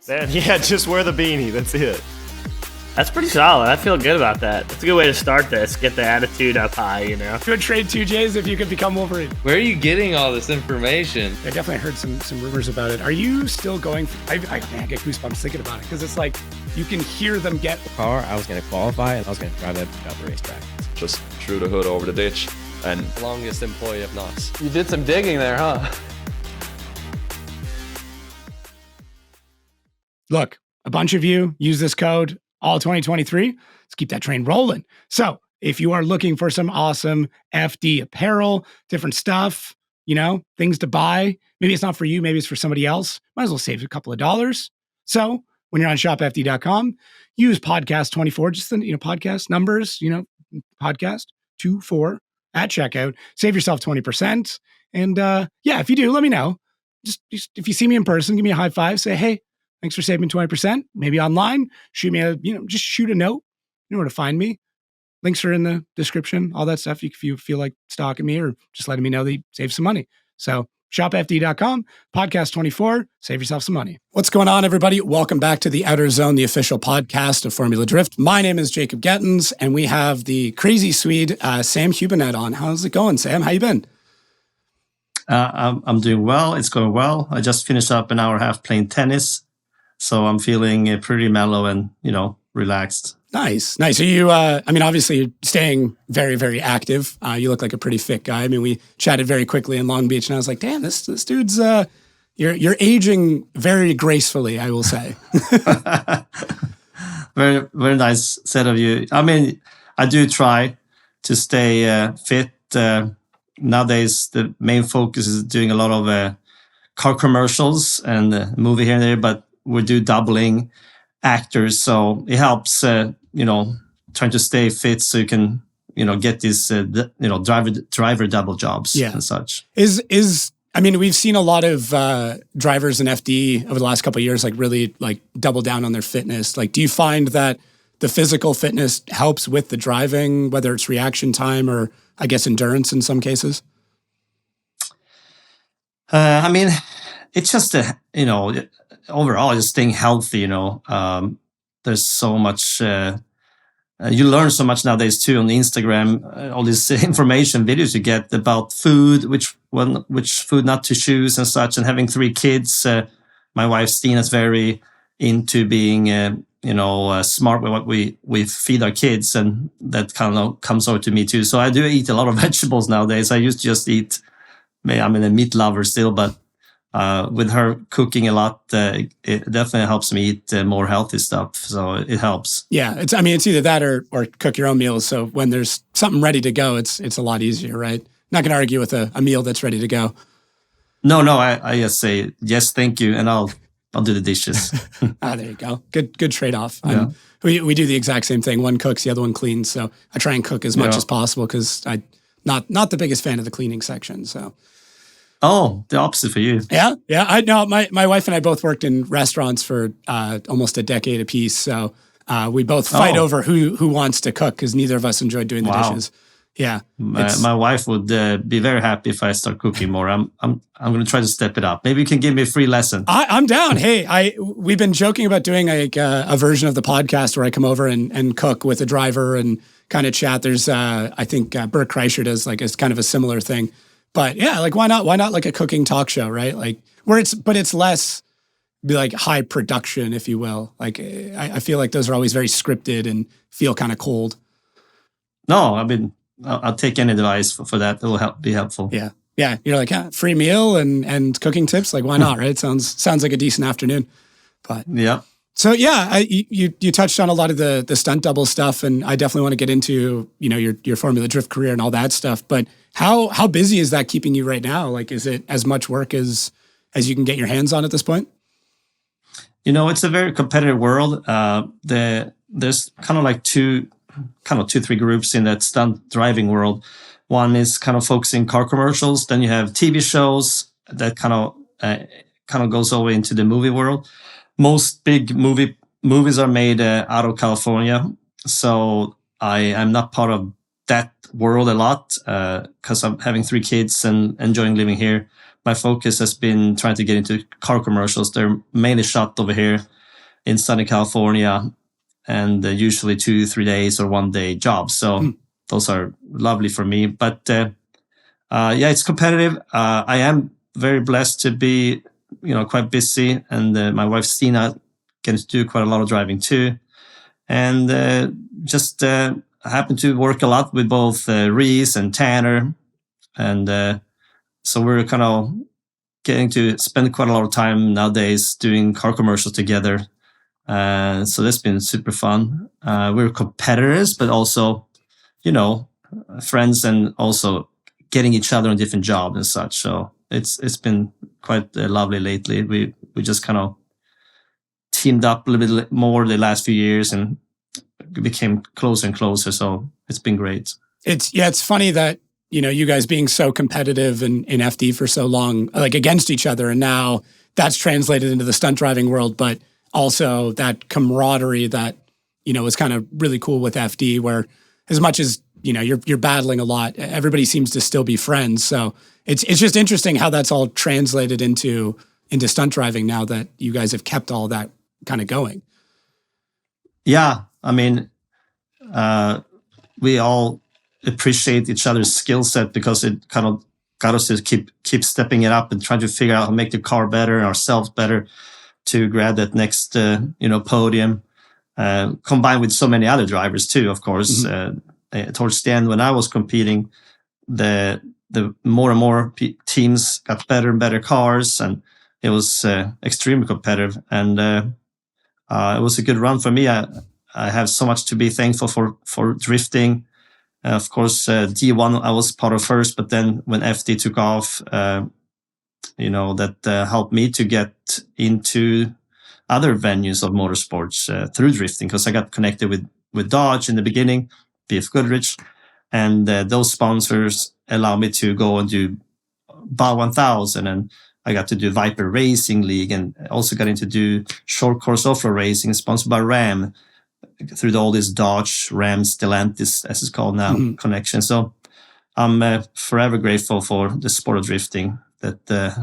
Man, yeah, just wear the beanie. That's it. That's pretty solid. I feel good about that. That's a good way to start this. Get the attitude up high, you know. Good trade 2 J's if you could become Wolverine. Where are you getting all this information? I definitely heard some rumors about it. Are you still going? I get goosebumps thinking about it because it's like you can hear them get. The car, I was going to qualify and I was going to drive that out the racetrack. Just threw the hood over the ditch and longest employee of knots. You did some digging there, huh? Look, a bunch of you use this code all 2023. Let's keep that train rolling. So if you are looking for some awesome FD apparel, different stuff, you know, things to buy, maybe it's not for you, maybe it's for somebody else, might as well save a couple of dollars. So when you're on shopfd.com, use podcast 24, just the, podcast numbers, podcast 24 at checkout, save yourself 20%. And if you do, let me know. Just if you see me in person, give me a high five, say, hey, thanks for saving 20%. Maybe online, shoot me just shoot a note. You know where to find me. Links are in the description, all that stuff. If you feel like stalking me or just letting me know that you save some money. So shopfd.com, podcast 24, save yourself some money. What's going on, everybody? Welcome back to the Outerzone, the official podcast of Formula Drift. My name is Jacob Gettins, and we have the crazy Swede, Sam Hubinette on. How's it going, Sam? How you been? I'm doing well. It's going well. I just finished up an hour and a half playing tennis. So I'm feeling pretty mellow and, relaxed. Nice. Are you, obviously you're staying very, very active. You look like a pretty fit guy. I mean, we chatted very quickly in Long Beach and I was like, damn, this dude's, you're aging very gracefully, I will say. Very, very nice set of you. I mean, I do try to stay fit. Nowadays, the main focus is doing a lot of car commercials and movie here and there, but we do doubling actors, so it helps. Trying to stay fit so you can, get these, driver double jobs and such. We've seen a lot of drivers in FD over the last couple of years, like really like double down on their fitness. Like, do you find that the physical fitness helps with the driving, whether it's reaction time or I guess endurance in some cases? It's just overall, just staying healthy, there's so much, you learn so much nowadays too on Instagram, all these information videos you get about food, which food not to choose and such, and having 3 kids. My wife, Stina's very into being, smart with what we feed our kids, and that kind of comes over to me too. So I do eat a lot of vegetables nowadays. I used to just eat, I'm a meat lover still, but with her cooking a lot, it definitely helps me eat more healthy stuff. So it helps. Yeah, it's either that or cook your own meals. So when there's something ready to go, it's a lot easier, right? Not going to argue with a meal that's ready to go. No, I just say yes, thank you, and I'll do the dishes. There you go. Good trade off. Yeah. We do the exact same thing. One cooks, the other one cleans. So I try and cook as much as possible because I'm not the biggest fan of the cleaning section. So. Oh, the opposite for you. Yeah. I know my wife and I both worked in restaurants for almost a decade apiece. So we both fight over who wants to cook because neither of us enjoy doing the dishes. Yeah. My wife would be very happy if I start cooking more. I'm going to try to step it up. Maybe you can give me a free lesson. I'm down. Hey, we've been joking about doing a version of the podcast where I come over and cook with a driver and kind of chat. There's I think Bert Kreischer does like it's kind of a similar thing. But yeah, like why not like a cooking talk show, right? Like but it's less like high production, if you will. Like I feel like those are always very scripted and feel kind of cold. No, I'll take any advice for that. It will be helpful. Yeah. You're like, free meal and cooking tips. Like, why not? Right? Sounds like a decent afternoon. But yeah. So yeah, you touched on a lot of the stunt double stuff, and I definitely want to get into your Formula Drift career and all that stuff. But how busy is that keeping you right now? Like, is it as much work as you can get your hands on at this point? It's a very competitive world. There's kind of like two, 3 groups in that stunt driving world. One is kind of focusing car commercials. Then you have TV shows that kind of goes over into the movie world. Most big movies are made out of California. So I'm not part of that world a lot because I'm having 3 kids and enjoying living here. My focus has been trying to get into car commercials. They're mainly shot over here. in Southern California, and usually 2-3 days or 1 day jobs. So those are lovely for me. But yeah, it's competitive. I am very blessed to be, quite busy, and my wife Stina gets to do quite a lot of driving too, and just happen to work a lot with both Reese and Tanner, and so we're kind of getting to spend quite a lot of time nowadays doing car commercials together. So that's been super fun. We're competitors, but also, friends, and also getting each other on different jobs and such. So it's been quite lovely lately. We just kind of teamed up a little bit more the last few years and became closer and closer. So it's been great. It's funny that, you guys being so competitive in FD for so long, like against each other, and now that's translated into the stunt driving world, but also that camaraderie that, is kind of really cool with FD, where as much as, you're battling a lot, everybody seems to still be friends. So it's just interesting how that's all translated into stunt driving now that you guys have kept all that kind of going. Yeah. I mean, we all appreciate each other's skill set, because it kind of got us to keep stepping it up and trying to figure out how to make the car better and ourselves better to grab that next, podium, combined with so many other drivers too, of course. Towards the end, when I was competing, the more and more teams got better and better cars, and it was extremely competitive. And it was a good run for me. I have so much to be thankful for drifting. Of course, D1 I was part of first, but then when FD took off, that helped me to get into other venues of motorsports through drifting, because I got connected with Dodge in the beginning, BF Goodrich, and those sponsors allowed me to go and do BAL 1000, and I got to do Viper Racing League, and also got into do short course off-road racing sponsored by Ram through all this Dodge, Ram, Stellantis, as it's called now, connection. So I'm forever grateful for the sport of drifting that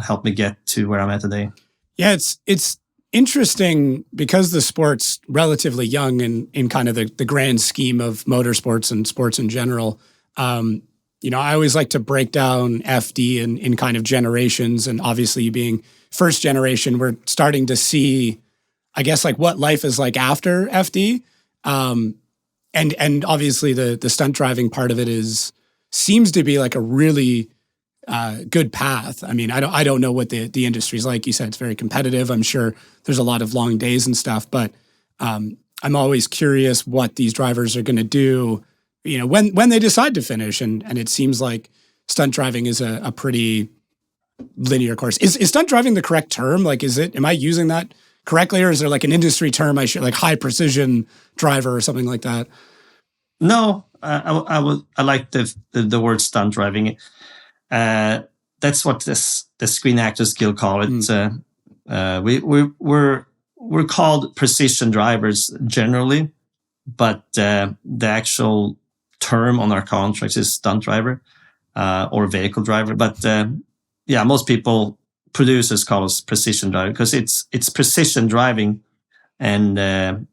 helped me get to where I'm at today. Yeah, it's interesting because the sport's relatively young in kind of the grand scheme of motorsports and sports in general. I always like to break down FD in kind of generations, and obviously you being first generation, we're starting to see, I guess, like what life is like after FD. And obviously the stunt driving part of it seems to be like a really good path. I mean, I don't know what the industry's like. You said it's very competitive. I'm sure there's a lot of long days and stuff, but I'm always curious what these drivers are going to do, when they decide to finish. And it seems like stunt driving is a pretty linear course. Is stunt driving the correct term? Like, am I using that correctly, or is there like an industry term I should, like high precision driver or something like that? No, I like the word stunt driving. That's what the Screen Actors Guild call it. We're called precision drivers generally, but the actual term on our contracts is stunt driver or vehicle driver. But most people, producers, call us precision driver because it's precision driving, and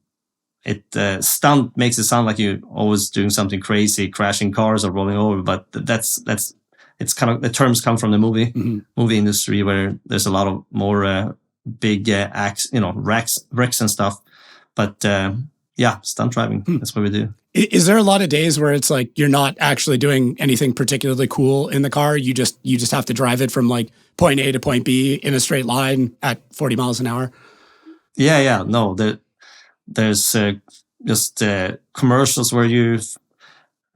stunt makes it sound like you're always doing something crazy, crashing cars or rolling over. But it's kind of, the terms come from the movie industry, where there's a lot of more big acts, wrecks and stuff. But stunt driving, that's what we do. Is there a lot of days where it's like you're not actually doing anything particularly cool in the car? You just have to drive it from like point A to point B in a straight line at 40 miles an hour? Yeah. No, there's just commercials where you,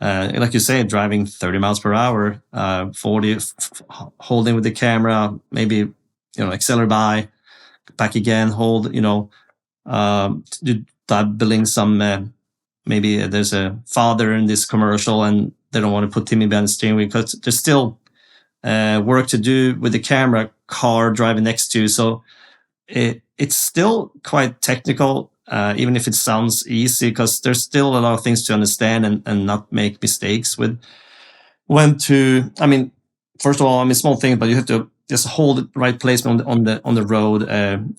like you say, driving 30 miles per hour, 40, holding with the camera, maybe, accelerate by, back again, hold, doubling some, maybe there's a father in this commercial and they don't want to put Timmy behind the steering wheel because there's still work to do with the camera car driving next to you. So it's still quite technical, even if it sounds easy, because there's still a lot of things to understand and not make mistakes with when to, first of all, small thing, but you have to just hold the right placement on the road.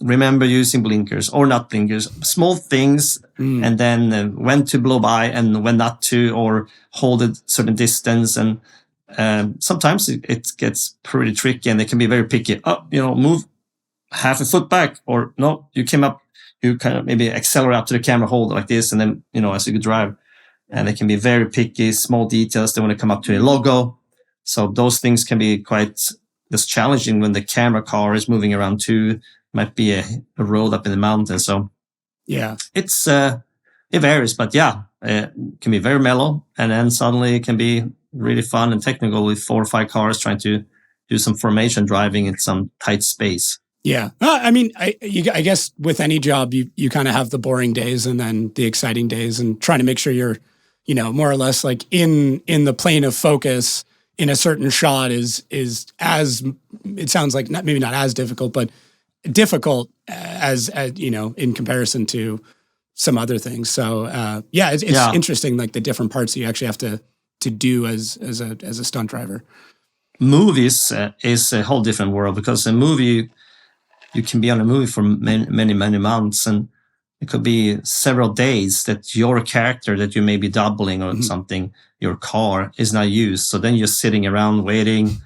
Remember using blinkers or not blinkers, small things, and then when to blow by and when not to, or hold a certain distance. And sometimes it gets pretty tricky, and they can be very picky. Move half a foot back, or no, you came up, you kind of maybe accelerate up to the camera, hold it like this, and then as you drive. And they can be very picky, small details. They want to come up to a logo. So those things can be quite just challenging when the camera car is moving around too. Might be a road up in the mountains. So yeah, it's it varies, but yeah, it can be very mellow, and then suddenly it can be really fun and technical with 4 or 5 cars trying to do some formation driving in some tight space. Yeah. I mean, I guess with any job, you kind of have the boring days and then the exciting days, and trying to make sure you're, more or less like in the plane of focus in a certain shot is as, it sounds like maybe not as difficult, but difficult as in comparison to some other things. So it's interesting, like the different parts that you actually have to do as a stunt driver. Movies is a whole different world, because a movie, you can be on a movie for many months, and it could be several days that your character that you may be doubling or something, your car is not used. So then you're sitting around waiting.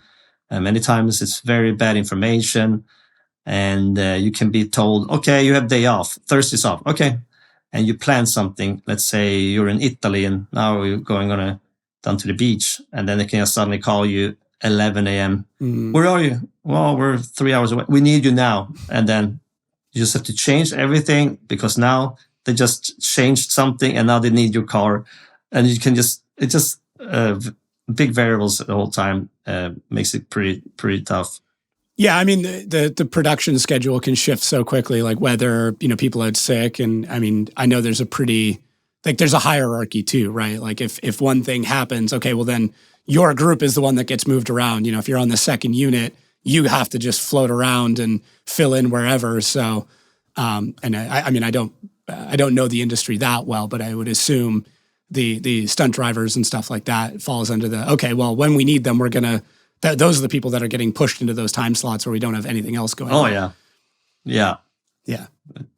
Many times it's very bad information, and you can be told, okay, you have day off, Thursday's off. Okay. And you plan something. Let's say you're in Italy and now you're going down to the beach, and then they can suddenly call you 11 a.m. Where are you? Well, we're 3 hours away. We need you now. And then you just have to change everything, because now they just changed something and now they need your car. And you can big variables the whole time makes it pretty tough. Yeah, I mean, the production schedule can shift so quickly, like whether, people are sick. And I mean, I know there's there's a hierarchy too, right? Like if one thing happens, okay, well then your group is the one that gets moved around. If you're on the second unit, you have to just float around and fill in wherever. So, and I mean, I don't know the industry that well, but I would assume the stunt drivers and stuff like that falls under okay, well, when we need them, we're gonna. Those are the people that are getting pushed into those time slots where we don't have anything else going on. Oh yeah.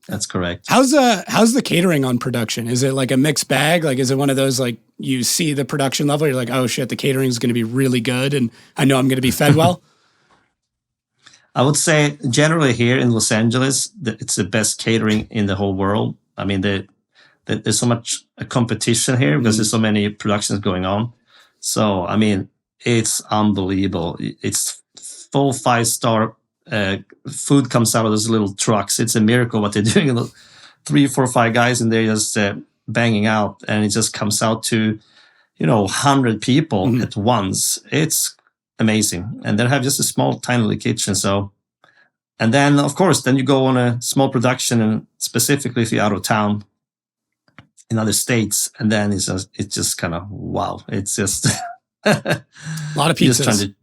That's correct. How's the catering on production? Is it like a mixed bag? Like, is it one of those, like, you see the production level, you're like, oh shit, the catering is going to be really good, and I know I'm going to be fed well? I would say generally here in Los Angeles, it's the best catering in the whole world. I mean, there's so much competition here because there's so many productions going on. So, I mean, it's unbelievable. It's full 5-star food comes out of those little trucks. It's a miracle what they're doing. 3, 4, 5 guys in there just banging out, and it just comes out to, 100 people at once. It's amazing. And they have just a small, tiny little kitchen. So, and then of course, then you go on a small production, and specifically if you're out of town in other states, and then it's just kind of, wow. It's just a lot of pizzas. Just trying to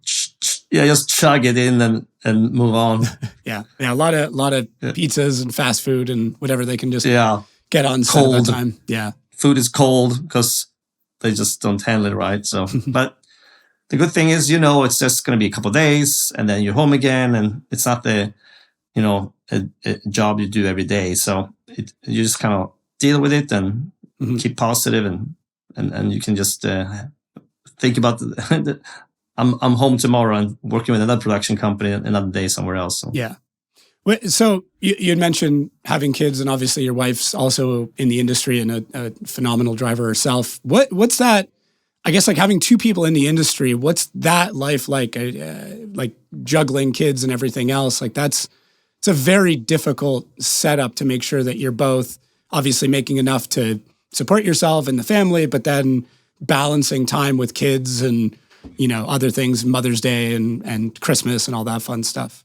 just chug it in and move on. yeah. A lot of pizzas and fast food and whatever they can just get on set at that time. Yeah. Food is cold because they just don't handle it right. So, but the good thing is, it's just going to be a couple of days and then you're home again, and it's not a job you do every day. So you just kind of deal with it and keep positive, and you can just think about I'm home tomorrow and working with another production company another day somewhere else. So. Yeah. So you had mentioned having kids, and obviously your wife's also in the industry and a phenomenal driver herself. What's that? I guess, like, having 2 people in the industry, what's that life like? Like juggling kids and everything else. Like it's a very difficult setup to make sure that you're both obviously making enough to support yourself and the family, but then balancing time with kids and, other things, Mother's Day and Christmas and all that fun stuff.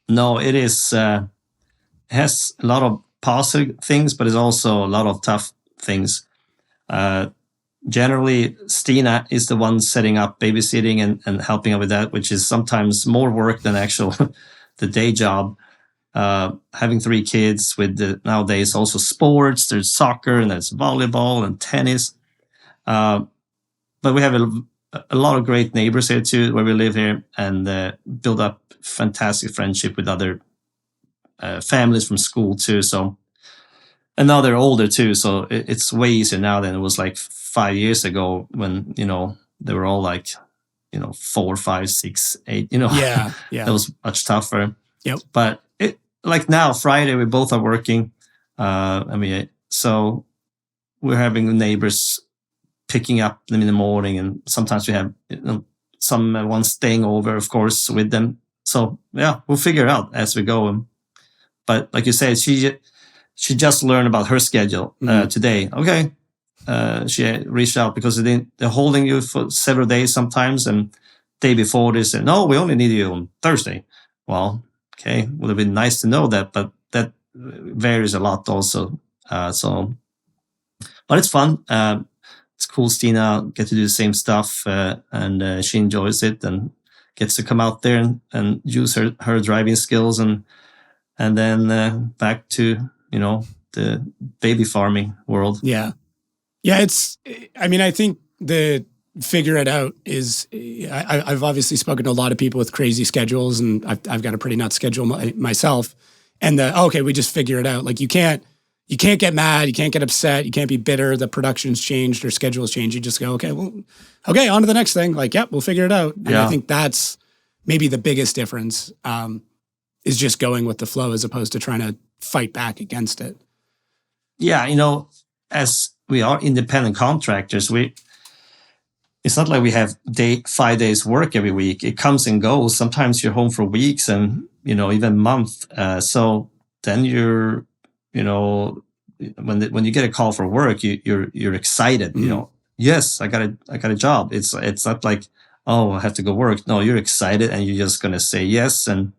No, it is, has a lot of positive things, but it's also a lot of tough things. Generally, Stina is the one setting up babysitting and helping out with that, which is sometimes more work than actual the day job. Having 3 kids with nowadays also sports, there's soccer and there's volleyball and tennis. But we have a lot of great neighbors here too, where we live here, and build up fantastic friendship with other families from school too. So, and now they're older too, so it's way easier now than it was like 5 years ago when, you know, they were all like, you know, 4, 5, 6, 8, you know. Yeah. That was much tougher. Yep. But like now, Friday, we both are working. I mean, so we're having neighbors picking up them in the morning, and sometimes we have, you know, someone staying over, of course, with them. So yeah, we'll figure it out as we go. But like you said, she just learned about her schedule today. Okay, she reached out because they're holding you for several days sometimes, and day before they said, no, we only need you on Thursday. Well, okay, would have been nice to know that, but that varies a lot also. But it's fun. It's cool. Stina get to do the same stuff, and she enjoys it and gets to come out there and use her driving skills, and then back to, you know, the baby farming world. Yeah. I mean, I think the figure it out is, I've obviously spoken to a lot of people with crazy schedules, and I've got a pretty nuts schedule myself. And okay, we just figure it out. Like you can't get mad, you can't get upset, you can't be bitter. The production's changed or schedule's changed. You just go, okay, on to the next thing. Like, yep, we'll figure it out. And I think that's maybe the biggest difference, is just going with the flow as opposed to trying to fight back against it. Yeah, you know, as we are independent contractors, it's not like we have 5 days work every week. It comes and goes. Sometimes you're home for weeks and, you know, even month. So then you're, you know, when you get a call for work, you're excited. You know, yes, I got a job. It's not like, oh, I have to go work. No, you're excited and you're just gonna say yes and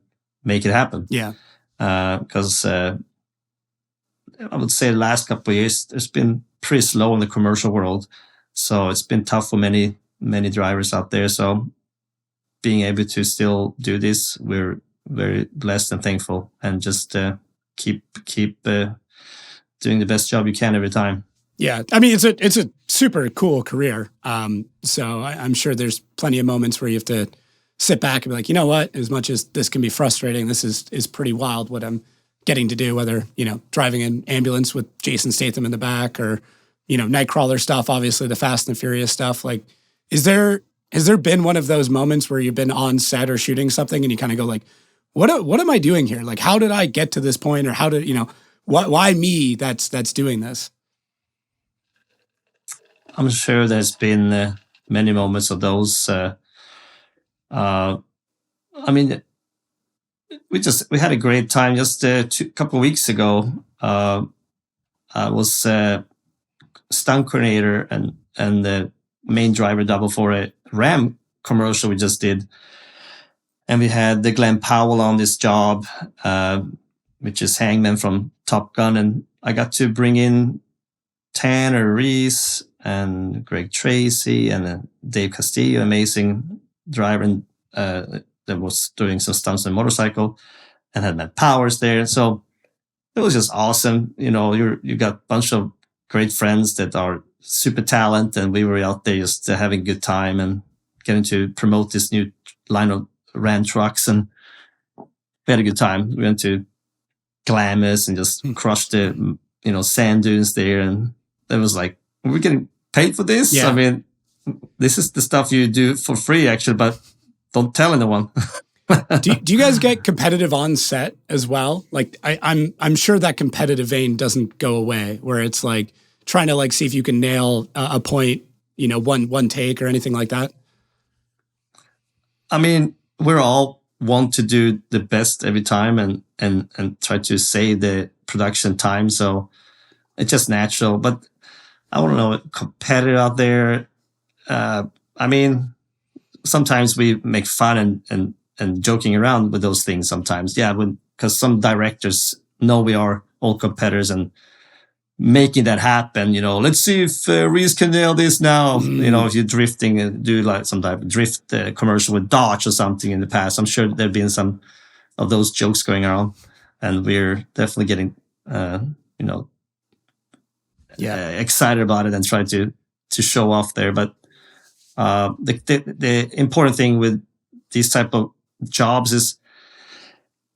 make it happen. Yeah. Because I would say the last couple of years it's been pretty slow in the commercial world, so it's been tough for many drivers out there. So being able to still do this, we're very blessed and thankful, and just keep doing the best job you can every time. Yeah, I mean, it's a super cool career. So I'm sure there's plenty of moments where you have to sit back and be like, you know what? As much as this can be frustrating, this is pretty wild what I'm getting to do. Whether, you know, driving an ambulance with Jason Statham in the back, or, you know, Nightcrawler stuff. Obviously, the Fast and Furious stuff. Like, has there been one of those moments where you've been on set or shooting something and you kind of go like, what am I doing here? Like, how did I get to this point, or how did, you know, why me? That's doing this. I'm sure there's been many moments of those. I mean, we had a great time just a couple of weeks ago. I was stunt coordinator and the main driver double for a Ram commercial we just did, and we had the Glenn Powell on this job, which is Hangman from Top Gun, and I got to bring in Tanner Reese and Greg Tracy and Dave Castillo, amazing driver, and that was doing some stunts on a motorcycle, and had Matt Powers there. So it was just awesome. You know, you got a bunch of great friends that are super talented, and we were out there just having a good time and getting to promote this new line of Ram trucks, and we had a good time. We went to Glamis and just crushed the, you know, sand dunes there, and it was like, are we getting paid for this? Yeah. I mean, this is the stuff you do for free, actually, but don't tell anyone. do you guys get competitive on set as well? Like, I'm sure that competitive vein doesn't go away, where it's like trying to like see if you can nail a point, you know, one take or anything like that. I mean, we're all want to do the best every time and try to save the production time. So it's just natural. But I don't know, competitor out there. I mean, sometimes we make fun and joking around with those things sometimes. Yeah, because some directors know we are all competitors and making that happen. You know, let's see if Reese can nail this now. You know, if you're drifting and do like some type of drift commercial with Dodge or something in the past, I'm sure there've been some of those jokes going around, and we're definitely getting, you know, excited about it and try to show off there. But The important thing with these type of jobs is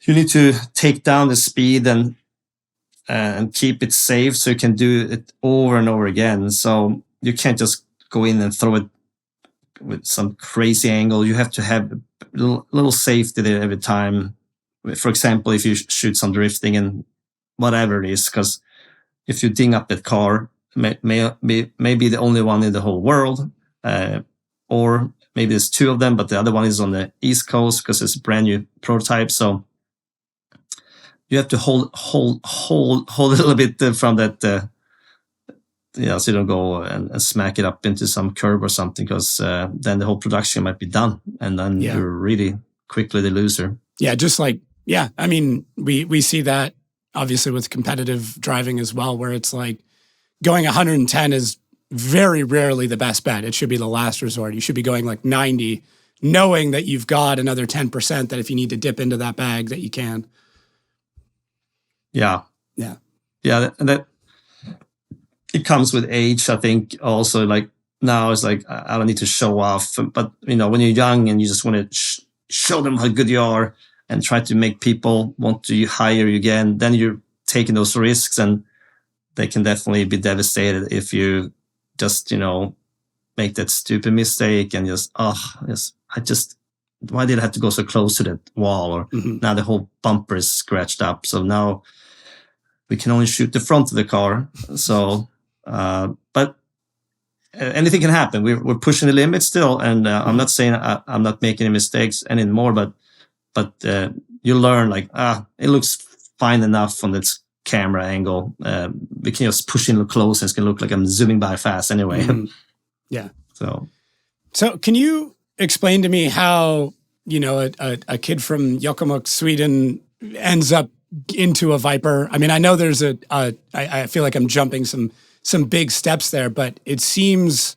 you need to take down the speed and keep it safe so you can do it over and over again. So you can't just go in and throw it with some crazy angle. You have to have a little safety there every time. For example, if you shoot some drifting and whatever it is, because if you ding up that car, may be the only one in the whole world, or maybe there's two of them, but the other one is on the East Coast because it's a brand new prototype. So you have to hold a little bit from that, so you don't go and smack it up into some curb or something, because then the whole production might be done, and then you're really quickly the loser. Yeah, just like, I mean, we see that obviously with competitive driving as well, where it's like going 110 is very rarely the best bet. It should be the last resort. You should be going like 90, knowing that you've got another 10% that if you need to dip into that bag that you can. Yeah. And that it comes with age, I think. Also, like now it's like I don't need to show off, but when you're young and you just want to show them how good you are and try to make people want to hire you again, then you're taking those risks, and they can definitely be devastated if you just make that stupid mistake and why did I have to go so close to that wall? Or now the whole bumper is scratched up, so now we can only shoot the front of the car. So, but anything can happen. We're pushing the limits still, and I'm not saying I'm not making any mistakes anymore, but you learn like it looks fine enough on this camera angle. We can just push in close, and it's gonna look like I'm zooming by fast anyway. Yeah. So can you explain to me how a kid from Jokkmokk, Sweden, ends up into a Viper? I mean, I know there's I feel like I'm jumping some big steps there, but it seems,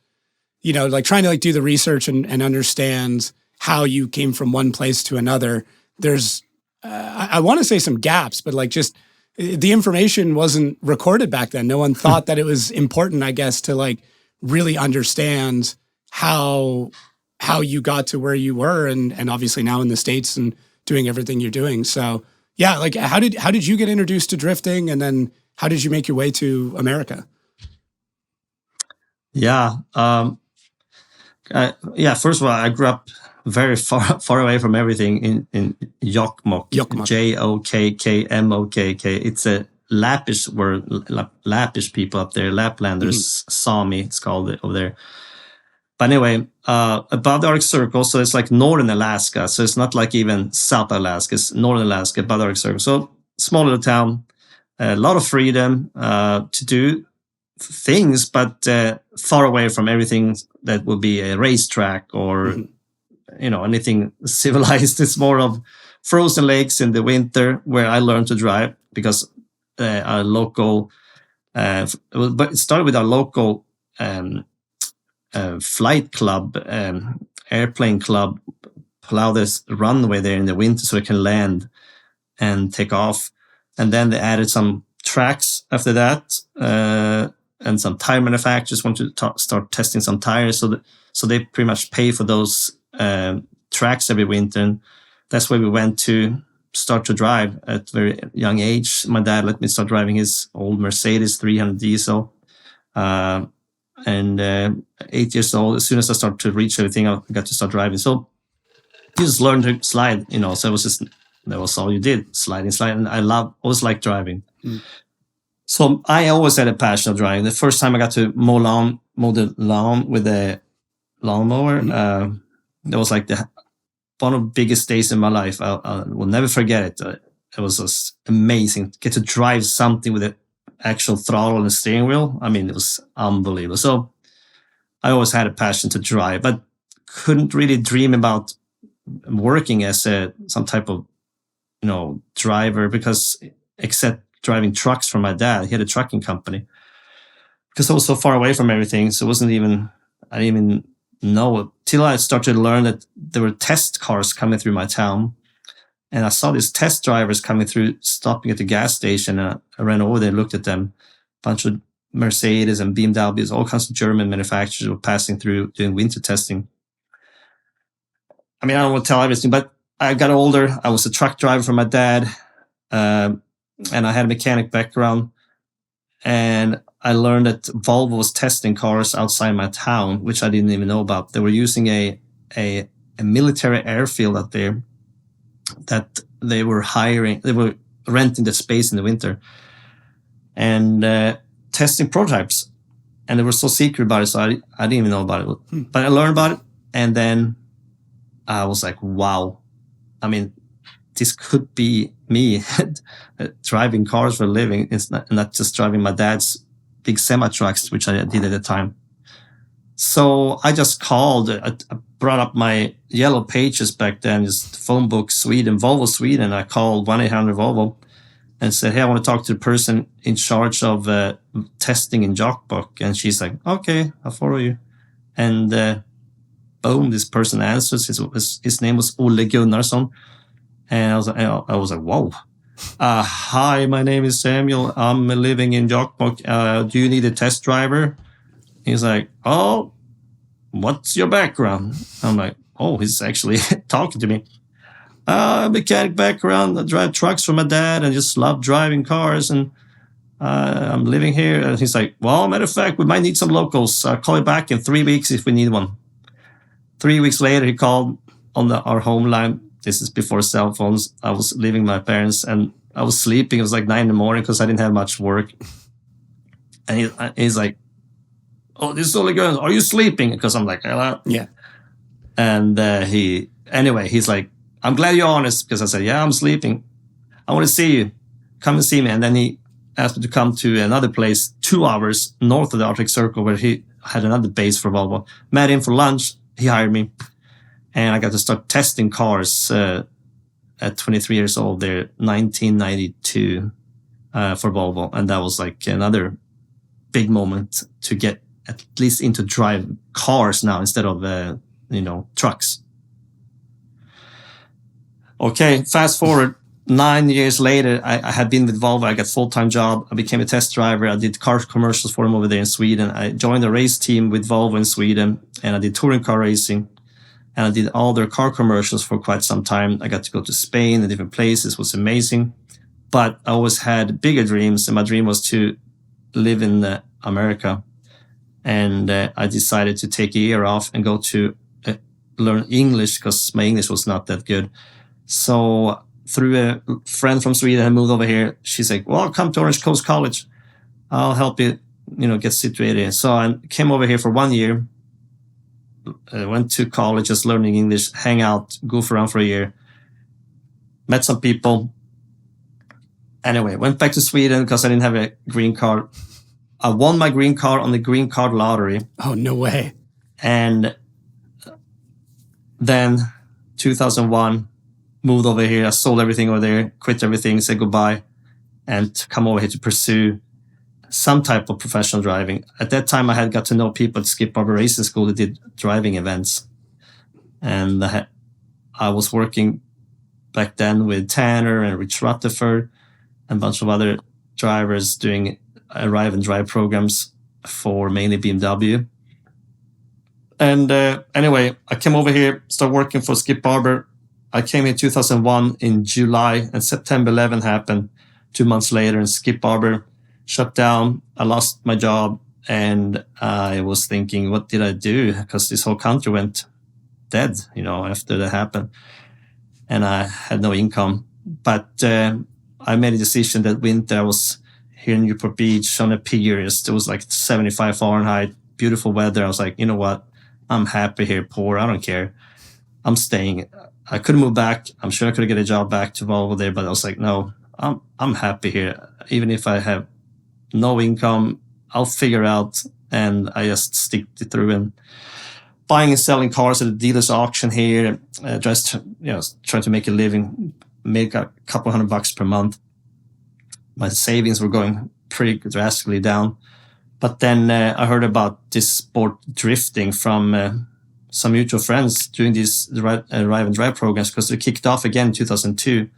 like trying to do the research and understand how you came from one place to another. There's, I want to say some gaps, but just the information wasn't recorded back then. No one thought that it was important, I guess, to really understand how you got to where you were, and obviously now in the States and doing everything you're doing. So yeah, how did you get introduced to drifting, and then how did you make your way to America? Yeah. First of all, I grew up very far away from everything in Jokkmokk. Jokkmokk. It's a Lappish word, Lappish people up there, Laplanders, Sami, it's called over there. But anyway, above the Arctic Circle, so it's like northern Alaska. So it's not like even South Alaska, it's northern Alaska, above the Arctic Circle. So small little town, a lot of freedom to do things, but far away from everything that would be a racetrack or anything civilized. It's more of frozen lakes in the winter where I learned to drive, because our local, but it started with our local flight club, airplane club, plow this runway there in the winter so it can land and take off. And then they added some tracks after that, and some tire manufacturers wanted to start testing some tires. So they pretty much pay for those tracks every winter. And that's where we went to start to drive at a very young age. My dad let me start driving his old Mercedes 300 diesel. And 8 years old, as soon as I started to reach everything, I got to start driving. So you just learned to slide, so that was all you did, sliding. And I always liked driving. So I always had a passion of driving. The first time I got to mow the lawn with a lawnmower, that was like one of the biggest days in my life. I will never forget it. It was just amazing to get to drive something with an actual throttle and a steering wheel. I mean, it was unbelievable. So I always had a passion to drive, but couldn't really dream about working as some type of, driver, because except driving trucks for my dad. He had a trucking company. Because I was so far away from everything, so I didn't even know it till I started to learn that there were test cars coming through my town. And I saw these test drivers coming through, stopping at the gas station. I ran over there, looked at them, bunch of Mercedes and BMWs, all kinds of German manufacturers were passing through doing winter testing. I mean, I don't want to tell everything, but I got older. I was a truck driver for my dad, and I had a mechanic background. And I learned that Volvo was testing cars outside my town, which I didn't even know about. They were using a military airfield out there that they were renting the space in the winter and testing prototypes. And they were so secret about it, so I didn't even know about it. But I learned about it, and then I was like, wow. I mean, this could be me driving cars for a living. It's not just driving my dad's big semi-trucks, which I did at the time. So I just called, I brought up my yellow pages back then, just phone book Sweden, Volvo Sweden. I called 1-800-VOLVO and said, hey, I want to talk to the person in charge of testing in Jokkmokk. And she's like, okay, I'll follow you. And boom, this person answers. His name was Ole Gunnarsson. And I was like, whoa. Hi, my name is Samuel. I'm living in Jokkmokk. Do you need a test driver? He's like, oh, what's your background? I'm like, oh, he's actually talking to me. Mechanic background. I drive trucks for my dad and just love driving cars. And I'm living here. And he's like, well, matter of fact, we might need some locals. I'll call you back in 3 weeks if we need one. 3 weeks later, he called on our home line. This is before cell phones. I was living with my parents and I was sleeping. It was like 9 a.m. because I didn't have much work. And he's like, oh, this is Ole Gunnarsson. Are you sleeping? Because I'm like, hello. Yeah. And he's like, I'm glad you're honest. Because I said, yeah, I'm sleeping. I want to see you. Come and see me. And then he asked me to come to another place 2 hours north of the Arctic Circle where he had another base for Volvo. Met him for lunch. He hired me. And I got to start testing cars at 23 years old there, 1992, for Volvo. And that was like another big moment to get at least into drive cars now instead of, trucks. Okay, fast forward 9 years later, I had been with Volvo. I got a full-time job. I became a test driver. I did car commercials for them over there in Sweden. I joined a race team with Volvo in Sweden, and I did touring car racing. And I did all their car commercials for quite some time. I got to go to Spain and different places. It was amazing. But I always had bigger dreams, and my dream was to live in America. And I decided to take a year off and go to learn English because my English was not that good. So through a friend from Sweden, I moved over here. She's like, well, come to Orange Coast College. I'll help you, get situated. So I came over here for 1 year. I went to college just learning English, hang out, goof around for a year. Met some people. Anyway, went back to Sweden because I didn't have a green card. I won my green card on the green card lottery. Oh, no way. And then 2001, moved over here. I sold everything over there, quit everything, said goodbye, and come over here to pursue some type of professional driving. At that time, I had got to know people at Skip Barber Racing School that did driving events. And I was working back then with Tanner and Rich Rutherford and a bunch of other drivers doing arrive and drive programs for mainly BMW. And anyway, I came over here, started working for Skip Barber. I came in 2001 in July, and September 11 happened 2 months later, and Skip Barber shut down. I lost my job, and I was thinking, what did I do? Because this whole country went dead, after that happened. And I had no income. But I made a decision that winter. I was here in Newport Beach on a pier. It was like 75 Fahrenheit, beautiful weather. I was like, you know what? I'm happy here, poor. I don't care. I'm staying. I couldn't move back. I'm sure I could get a job back to Volvo there, but I was like, no, I'm happy here. Even if I have no income, I'll figure out. And I just stick it through and buying and selling cars at a dealer's auction here. Just, trying to make a living, make a couple $100 per month. My savings were going pretty drastically down. But then I heard about this sport drifting from some mutual friends doing these arrive and drive programs because they kicked off again in 2002.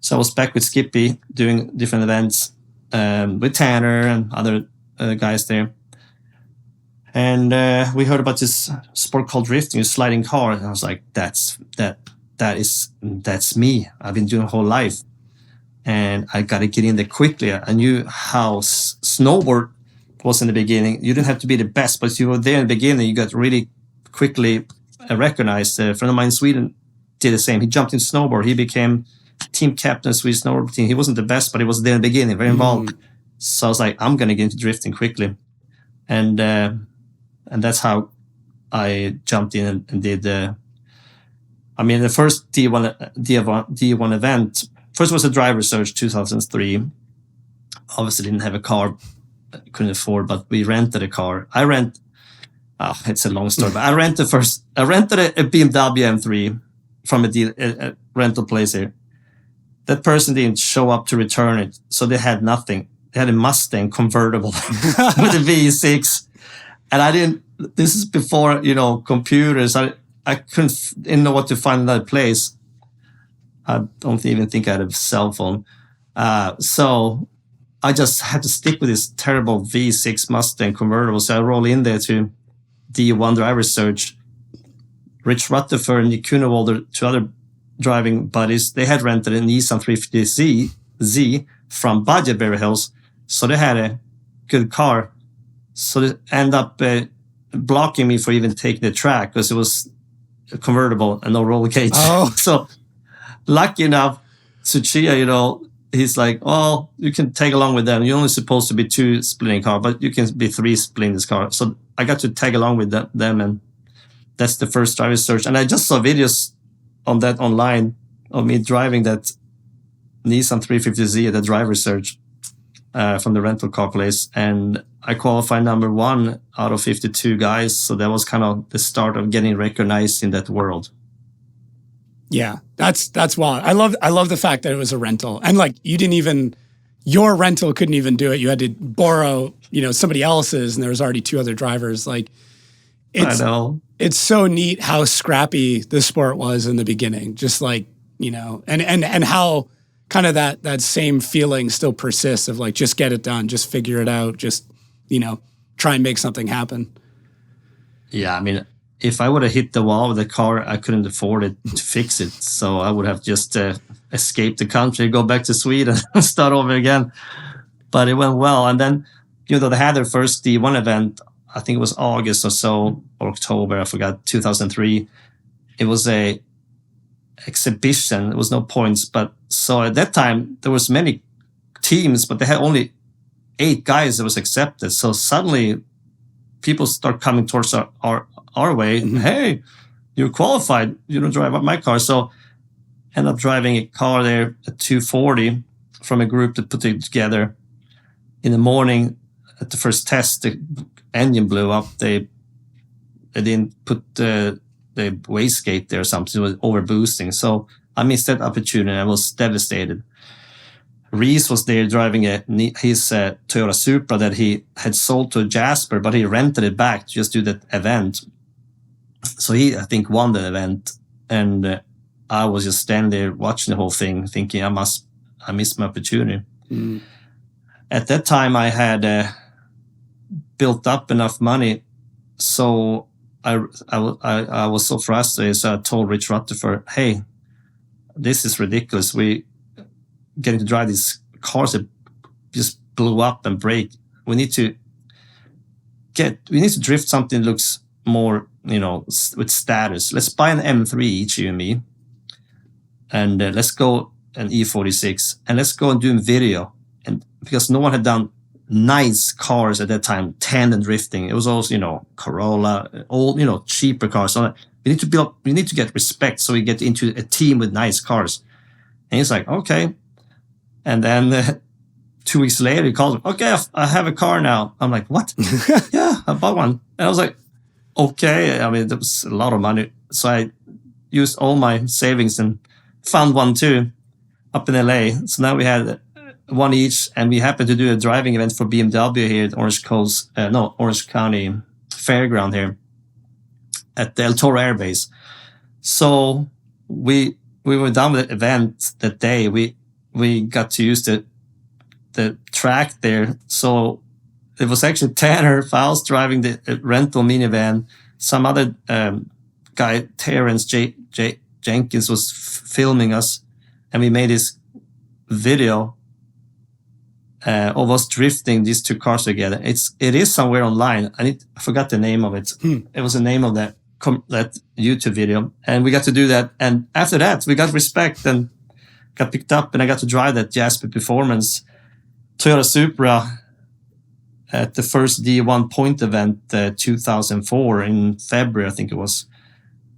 So I was back with Skippy doing different events with Tanner and other guys there. And we heard about this sport called drifting, a sliding car. And I was like, that's me. I've been doing a whole life. And I got to get in there quickly. I knew how snowboard was in the beginning. You didn't have to be the best, but if you were there in the beginning, you got really quickly recognized. A friend of mine in Sweden did the same. He jumped in snowboard. He became team captain of the Swedish snowboard team. He wasn't the best, but he was there in the beginning, very involved. So I was like, I'm going to get into drifting quickly. And that's how I jumped in and did. The first D1 event. First was a driver search 2003. Obviously didn't have a car, couldn't afford, but we rented a car. It's a long story, but I rented a BMW M3 from a rental place here. That person didn't show up to return it, so they had nothing. They had a Mustang convertible with a V6, and I didn't. This is before computers. I didn't know what to find in that place. I don't even think I had a cell phone, so I just had to stick with this terrible V6 Mustang convertible. So I roll in there to D1 driver search. Rich Rutherford and Nick Kunewalder, two other driving buddies, they had rented a Nissan 350Z from Budget Beverly Hills. So they had a good car. So they end up blocking me for even taking the track because it was a convertible and no roller cage. Oh. So lucky enough, Tsuchiya, he's like, oh, you can tag along with them. You're only supposed to be 2 splitting car, but you can be 3 splitting this car. So I got to tag along with them, and that's the first driver search. And I just saw videos on that online of me driving that Nissan 350Z at the driver search from the rental car place. And I qualified number 1 out of 52 guys. So that was kind of the start of getting recognized in that world. Yeah, that's wild. I love the fact that it was a rental, and like your rental couldn't even do it. You had to borrow, somebody else's, and there was already 2 other drivers. Like, I know. It's so neat how scrappy the sport was in the beginning. Just like, and how kind of that same feeling still persists of like, just get it done, just figure it out, just, try and make something happen. Yeah, I mean, if I would have hit the wall with the car, I couldn't afford it to fix it. So I would have just escaped the country, go back to Sweden and start over again. But it went well. And then, they had their first D1 event. I think it was August or so, or October, I forgot, 2003. It was a exhibition. There was no points. But so at that time, there was many teams, but they had only 8 guys that was accepted. So suddenly people start coming towards our way. Mm-hmm. Hey, you're qualified. You don't drive up my car. So end up driving a car there at 240 from a group that put it together. In the morning, at the first test, the engine blew up. They didn't put the wastegate there or something. It was over boosting. So I missed that opportunity. I was devastated. Reese was there driving his Toyota Supra that he had sold to Jasper, but he rented it back to just do that event. So he, I think, won the event. And I was just standing there watching the whole thing, thinking I missed my opportunity. Mm. At that time, I had built up enough money, so I was so frustrated. So I told Rich Rutherford, "Hey, this is ridiculous. We getting to drive these cars that just blew up and break. We need to drift something that looks more, with status. Let's buy an M3 each, you and me, and let's go an E.66, and let's go and do a video." And because no one had done nice cars at that time, tandem drifting, it was also, Corolla, old, cheaper cars. So we need to get respect, so we get into a team with nice cars. And he's like, okay. And then 2 weeks later, he calls me, okay, I have a car now. I'm like, what? Yeah, I bought one. And I was like, okay. I mean, there was a lot of money. So I used all my savings and found one too up in LA. So now we had one each, and we happened to do a driving event for BMW here at Orange County Fairground here at the El Toro Air Base. So we were done with the event that day. We got to use the track there. So it was actually Tanner Faust driving the rental minivan. Some other guy, Terrence Jenkins, was filming us, and we made this video of us drifting these two cars together. It is somewhere online. I forgot the name of it. It was the name of that YouTube video, and we got to do that. And after that, we got respect and got picked up, and I got to drive that Jasper Performance Toyota Supra at the first D1 point event 2004 in February, I think it was.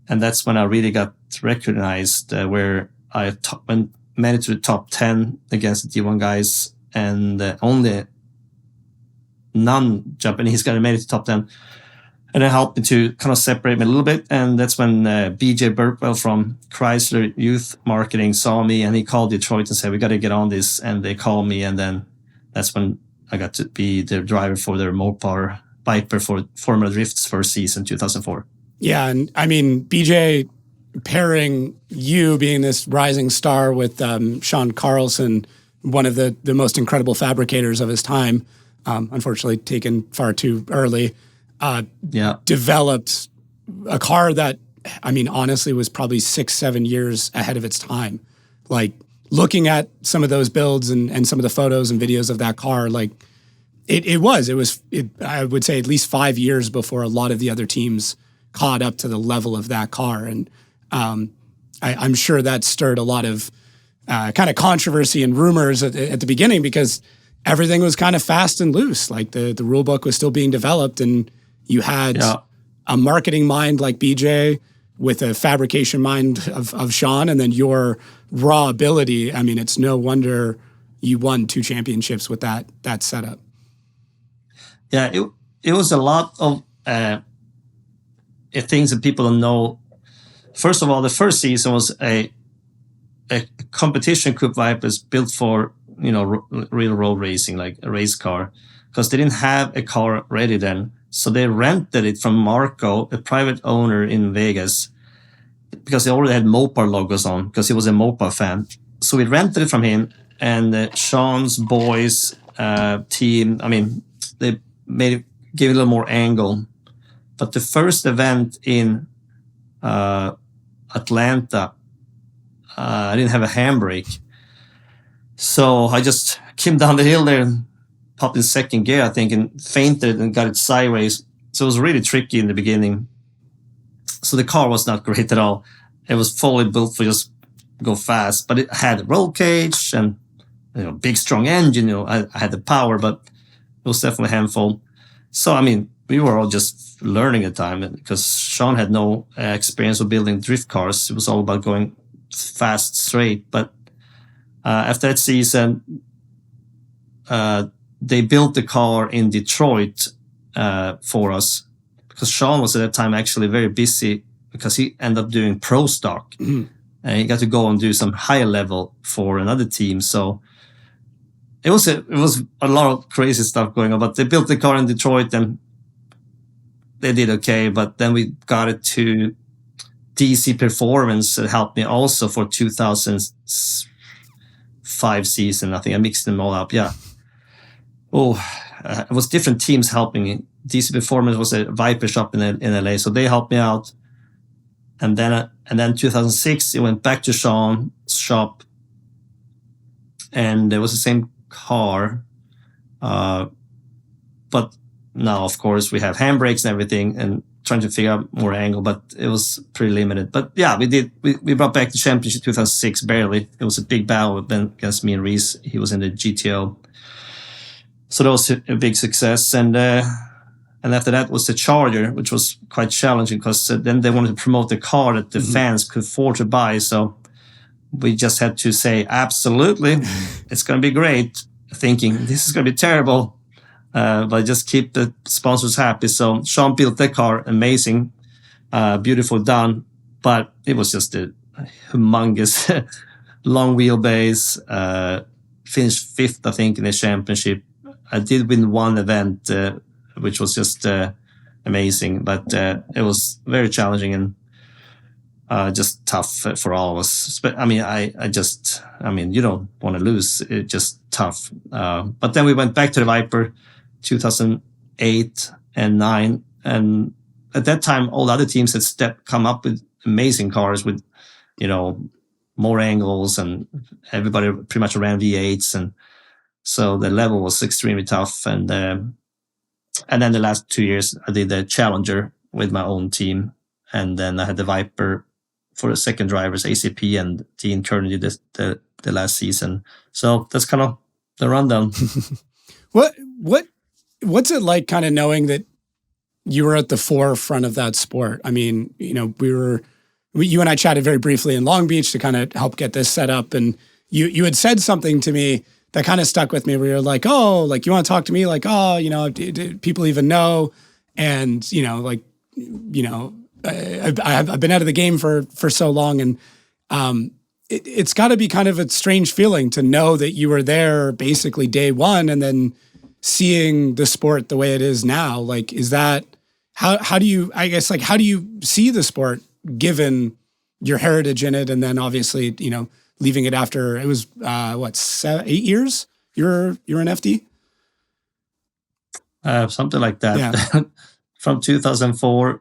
And that's when I really got recognized, where I made it to the top 10 against the D1 guys, and only non-Japanese guy made it to top 10. And it helped me to kind of separate me a little bit. And that's when BJ Burkwell from Chrysler Youth Marketing saw me, and he called Detroit and said, we got to get on this. And they called me. And then that's when I got to be the driver for their Mopar Viper for Formula Drift's first season, 2004. Yeah. And I mean, BJ pairing you being this rising star with Sean Carlson, one of the most incredible fabricators of his time, unfortunately taken far too early. Developed a car that, I mean, honestly was probably 6-7 years ahead of its time. Like, looking at some of those builds and some of the photos and videos of that car, like, it was, I would say, at least 5 years before a lot of the other teams caught up to the level of that car. And I'm sure that stirred a lot of kind of controversy and rumors at the beginning, because everything was kind of fast and loose. Like, the rule book was still being developed, and you had a marketing mind like BJ with a fabrication mind of Sean, and then your raw ability. I mean, it's no wonder you won 2 championships with that setup. Yeah, it was a lot of things that people don't know. First of all, the first season was a competition Coupe Vipers built for, real road racing, like a race car, because they didn't have a car ready then. So they rented it from Marco, a private owner in Vegas, because they already had Mopar logos on, because he was a Mopar fan. So we rented it from him, and Sean's boys team, I mean, they gave it a little more angle. But the first event in Atlanta, I didn't have a handbrake. So I just came down the hill there and popped in second gear, I think, and fainted and got it sideways. So it was really tricky in the beginning. So the car was not great at all. It was fully built for just go fast, but it had a roll cage and big strong engine. I had the power, but it was definitely a handful. So I mean, we were all just learning at the time, because Sean had no experience of building drift cars. It was all about going fast, straight. But after that season, they built the car in Detroit for us, because Sean was at that time actually very busy, because he ended up doing pro stock. And he got to go and do some higher level for another team. So it was a lot of crazy stuff going on. But they built the car in Detroit, and they did okay. But then we got it to DC Performance that helped me also for 2005 season. I think I mixed them all up. Yeah. It was different teams helping me. DC Performance was a Viper shop in LA, so they helped me out. And then 2006, it went back to Sean's shop, and it was the same car. But now, of course, we have handbrakes and everything, and trying to figure out more angle, but it was pretty limited. But yeah, we brought back the championship 2006, barely. It was a big battle against me and Reese. He was in the GTO. So that was a big success. And after that was the Charger, which was quite challenging, because then they wanted to promote the car that the fans could afford to buy. So we just had to say, absolutely, it's going to be great, thinking this is going to be terrible, but just keep the sponsors happy. So Sean built that car, amazing, beautiful done, but it was just a humongous long wheelbase, finished 5th, I think, in the championship. I did win one event, which was just amazing, but it was very challenging and just tough for all of us. But I mean, you don't want to lose. It's just tough. But then we went back to the Viper 2008 and 9. And at that time, all the other teams had come up with amazing cars with, more angles, and everybody pretty much ran V8s. And so the level was extremely tough. And then the last 2 years, I did the Challenger with my own team. And then I had the Viper for the second drivers, ACP, and Dean Kearney did the last season. So that's kind of the rundown. What's it like kind of knowing that you were at the forefront of that sport? I mean, you and I chatted very briefly in Long Beach to kind of help get this set up. And you had said something to me that kind of stuck with me, where you're like, oh, like, you want to talk to me? Like, oh, do people even know? And, I've been out of the game for so long. And it's got to be kind of a strange feeling to know that you were there basically day one, and then seeing the sport the way it is now. Like, is that, how do you see the sport given your heritage in it? And then obviously, leaving it after it was 8 years you're an FD? Something like that. Yeah. From 2004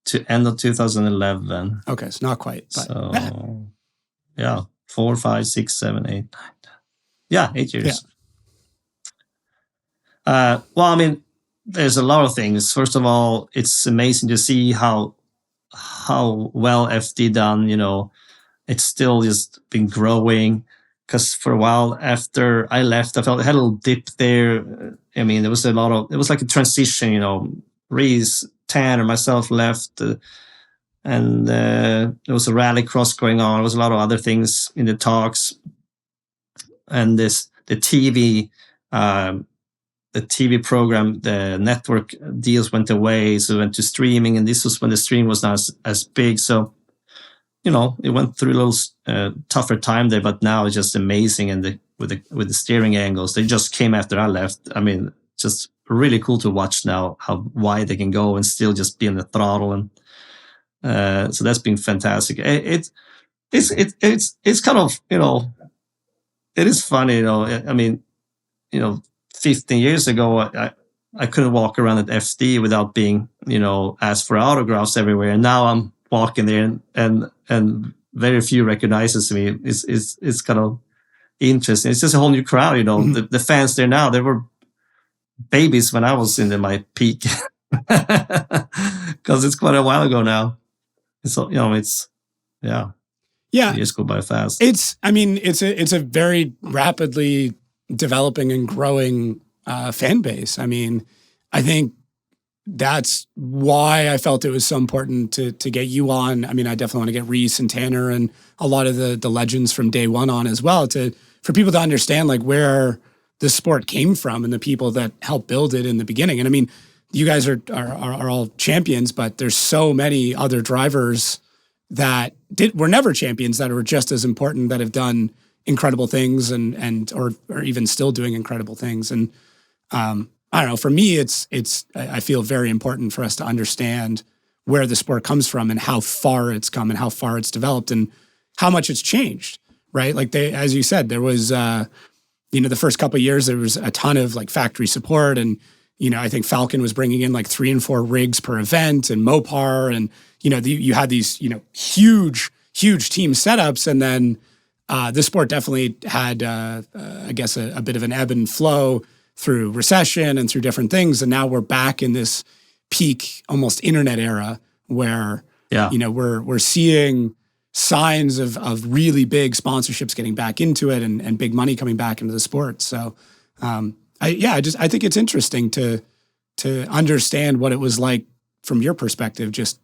to end of 2011. Okay, so not quite. But. So, yeah, 4, 5, 6, 7, 8, 9, 10. Yeah, 8 years. Yeah. Well, I mean, there's a lot of things. First of all, it's amazing to see how well FD done. It's still just been growing. Because for a while after I left, I felt I had a little dip there. I mean, it was like a transition. Reese, Tanner, myself left, and there was a rallycross going on. There was a lot of other things in the talks, and the TV program, the network deals went away, so it went to streaming, and this was when the stream was not as big. So, it went through a little tougher time there, but now it's just amazing. And with the steering angles, they just came after I left. I mean, just really cool to watch now how wide they can go and still just be in the throttle. And so that's been fantastic. It's kind of, it is funny, I mean, 15 years ago, I couldn't walk around at FD without being, asked for autographs everywhere. And now I'm walking there and very few recognizes me. It's kind of interesting. It's just a whole new crowd, Mm-hmm. The fans there now, they were babies when I was in my peak, because it's quite a while ago now. So, yeah. Years go by fast. It's a very rapidly developing and growing fan base. I mean, I think that's why I felt it was so important to get you on. I mean, I definitely want to get Reese and Tanner and a lot of the legends from day one on as well, for people to understand like where the sport came from and the people that helped build it in the beginning. And I mean, you guys are all champions, but there's so many other drivers that were never champions that were just as important, that have done incredible things or even still doing incredible things. And I don't know, for me, I feel very important for us to understand where the sport comes from and how far it's come and how far it's developed and how much it's changed, right? Like as you said, there was, the first couple of years, there was a ton of like factory support, and, I think Falcon was bringing in like 3 and 4 rigs per event, and Mopar, and, you had these, huge team setups. And then the sport definitely had, I guess, a bit of an ebb and flow through recession and through different things. And now we're back in this peak, almost internet era where, we're seeing signs of really big sponsorships getting back into it and big money coming back into the sport. So, I think it's interesting to understand what it was like from your perspective, just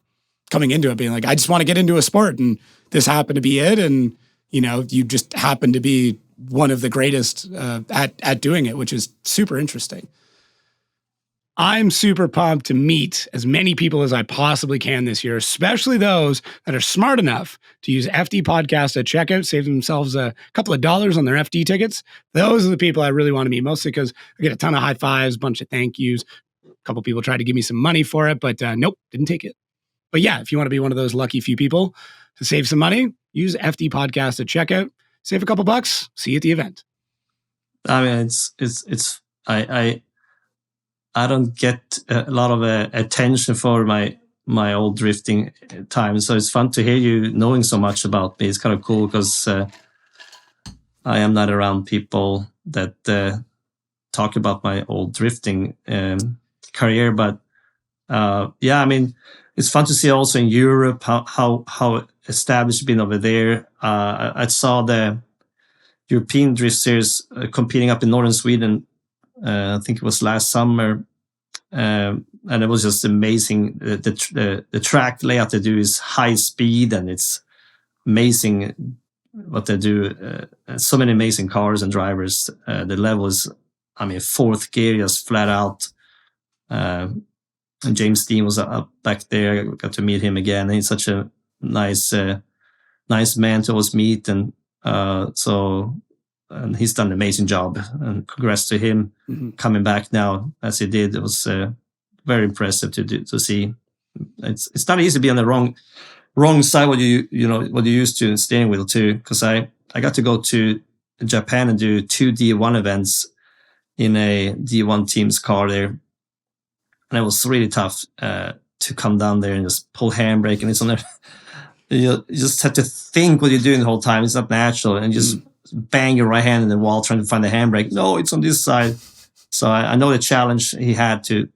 coming into it, being like, I just want to get into a sport, and this happened to be it. And, you just happen to be one of the greatest at doing it, which is super interesting. I'm super pumped to meet as many people as I possibly can this year, especially those that are smart enough to use FD Podcast at checkout, save themselves a couple of dollars on their FD tickets. Those are the people I really want to meet, mostly because I get a ton of high fives, a bunch of thank yous. A couple people tried to give me some money for it, but nope, didn't take it. But yeah, if you want to be one of those lucky few people to save some money, use FD Podcast at checkout, save a couple bucks, see you at the event. I mean, I don't get a lot of attention for my old drifting time. So it's fun to hear you knowing so much about me. It's kind of cool because I am not around people that talk about my old drifting career. But yeah, I mean, it's fun to see also in Europe how established it's been over there. I saw the European Drift Series competing up in northern Sweden. I think it was last summer. And it was just amazing. The track layout they do is high speed, and it's amazing what they do. So many amazing cars and drivers. The level is, I mean, fourth gear just flat out. And James Dean was up back there. I got to meet him again. He's such a nice man to always meet, and and he's done an amazing job. And congrats to him coming back now as he did. It was very impressive to see. It's not easy to be on the wrong side what you used to in steering wheel too. Because I got to go to Japan and do 2 D1 events in a D1 team's car there, and it was really tough to come down there and just pull handbrake, and it's on there. You just have to think what you're doing the whole time. It's not natural, and just bang your right hand in the wall trying to find the handbrake. No, it's on this side. So I know the challenge he had to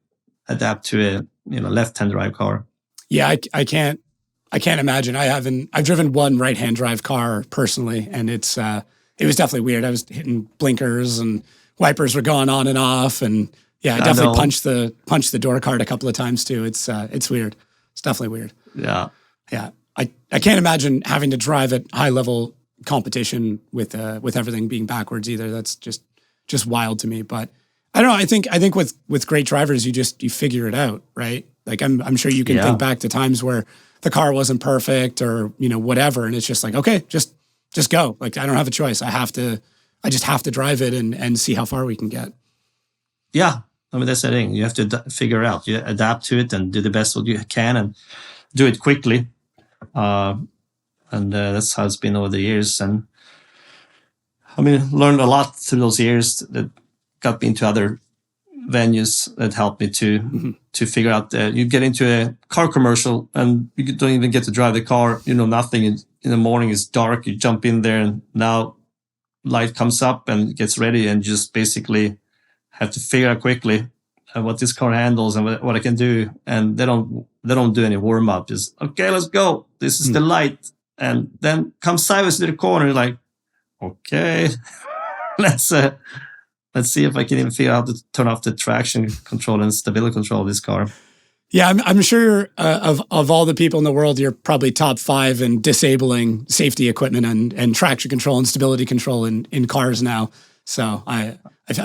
adapt to a left-hand drive car. Yeah, I can't imagine. I've driven one right-hand drive car personally, and it was definitely weird. I was hitting blinkers and wipers were going on and off, and yeah, I definitely punched the door card a couple of times too. It's weird. It's definitely weird. Yeah. Yeah. I can't imagine having to drive at high level competition with everything being backwards either. That's just wild to me. But I don't know. I think with great drivers, you figure it out, right? Like I'm sure you can think back to times where the car wasn't perfect or whatever, and it's just like, okay, just go. Like I don't have a choice. I just have to drive it and see how far we can get. Yeah, I mean that's the thing. You have to figure out. You adapt to it and do the best what you can and do it quickly. And that's how it's been over the years. And I mean, learned a lot through those years that got me into other venues that helped me to figure out that you get into a car commercial and you don't even get to drive the car. You know nothing. In the morning it's dark. You jump in there and now light comes up and gets ready and just basically have to figure out quickly what this car handles and what I can do. And they don't do any warm up. Just okay, let's go. This is the light. And then come sideways to the corner, like, okay, let's see if I can even figure out how to turn off the traction control and stability control of this car. Yeah, I'm sure of all the people in the world, you're probably top 5 in disabling safety equipment and traction control and stability control in cars now. So I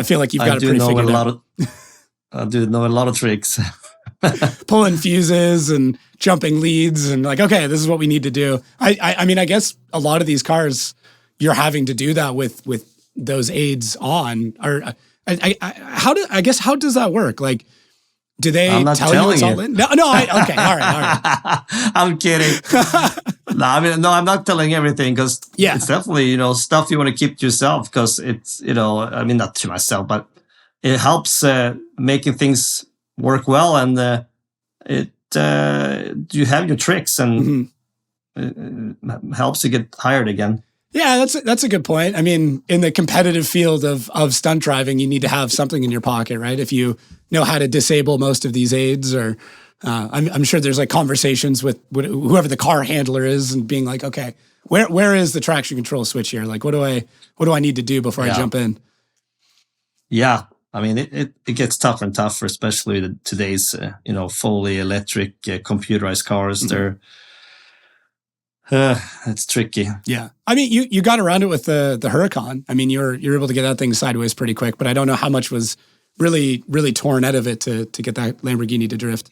feel like you've got it pretty figured out. I do know a lot of tricks. Pulling fuses and jumping leads and like, okay, this is what we need to do. I mean, I guess a lot of these cars, you're having to do that with those aids on. Or how does that work? Like, do they tell you it's all in? No. Okay, all right. I'm kidding. No, I'm not telling everything because it's definitely stuff you want to keep to yourself because it's I mean not to myself, but it helps making things work well, and you have your tricks, and it helps you get hired again. Yeah, that's a good point. I mean, in the competitive field of stunt driving, you need to have something in your pocket, right? If you know how to disable most of these aids, or I'm sure there's like conversations with whoever the car handler is, and being like, okay, where is the traction control switch here? Like, what do I need to do before I jump in? Yeah. I mean, it gets tougher and tougher, especially today's, fully electric computerized cars. They're, it's tricky. Yeah. I mean, you got around it with the Huracan. I mean, you're able to get that thing sideways pretty quick, but I don't know how much was really, really torn out of it to get that Lamborghini to drift.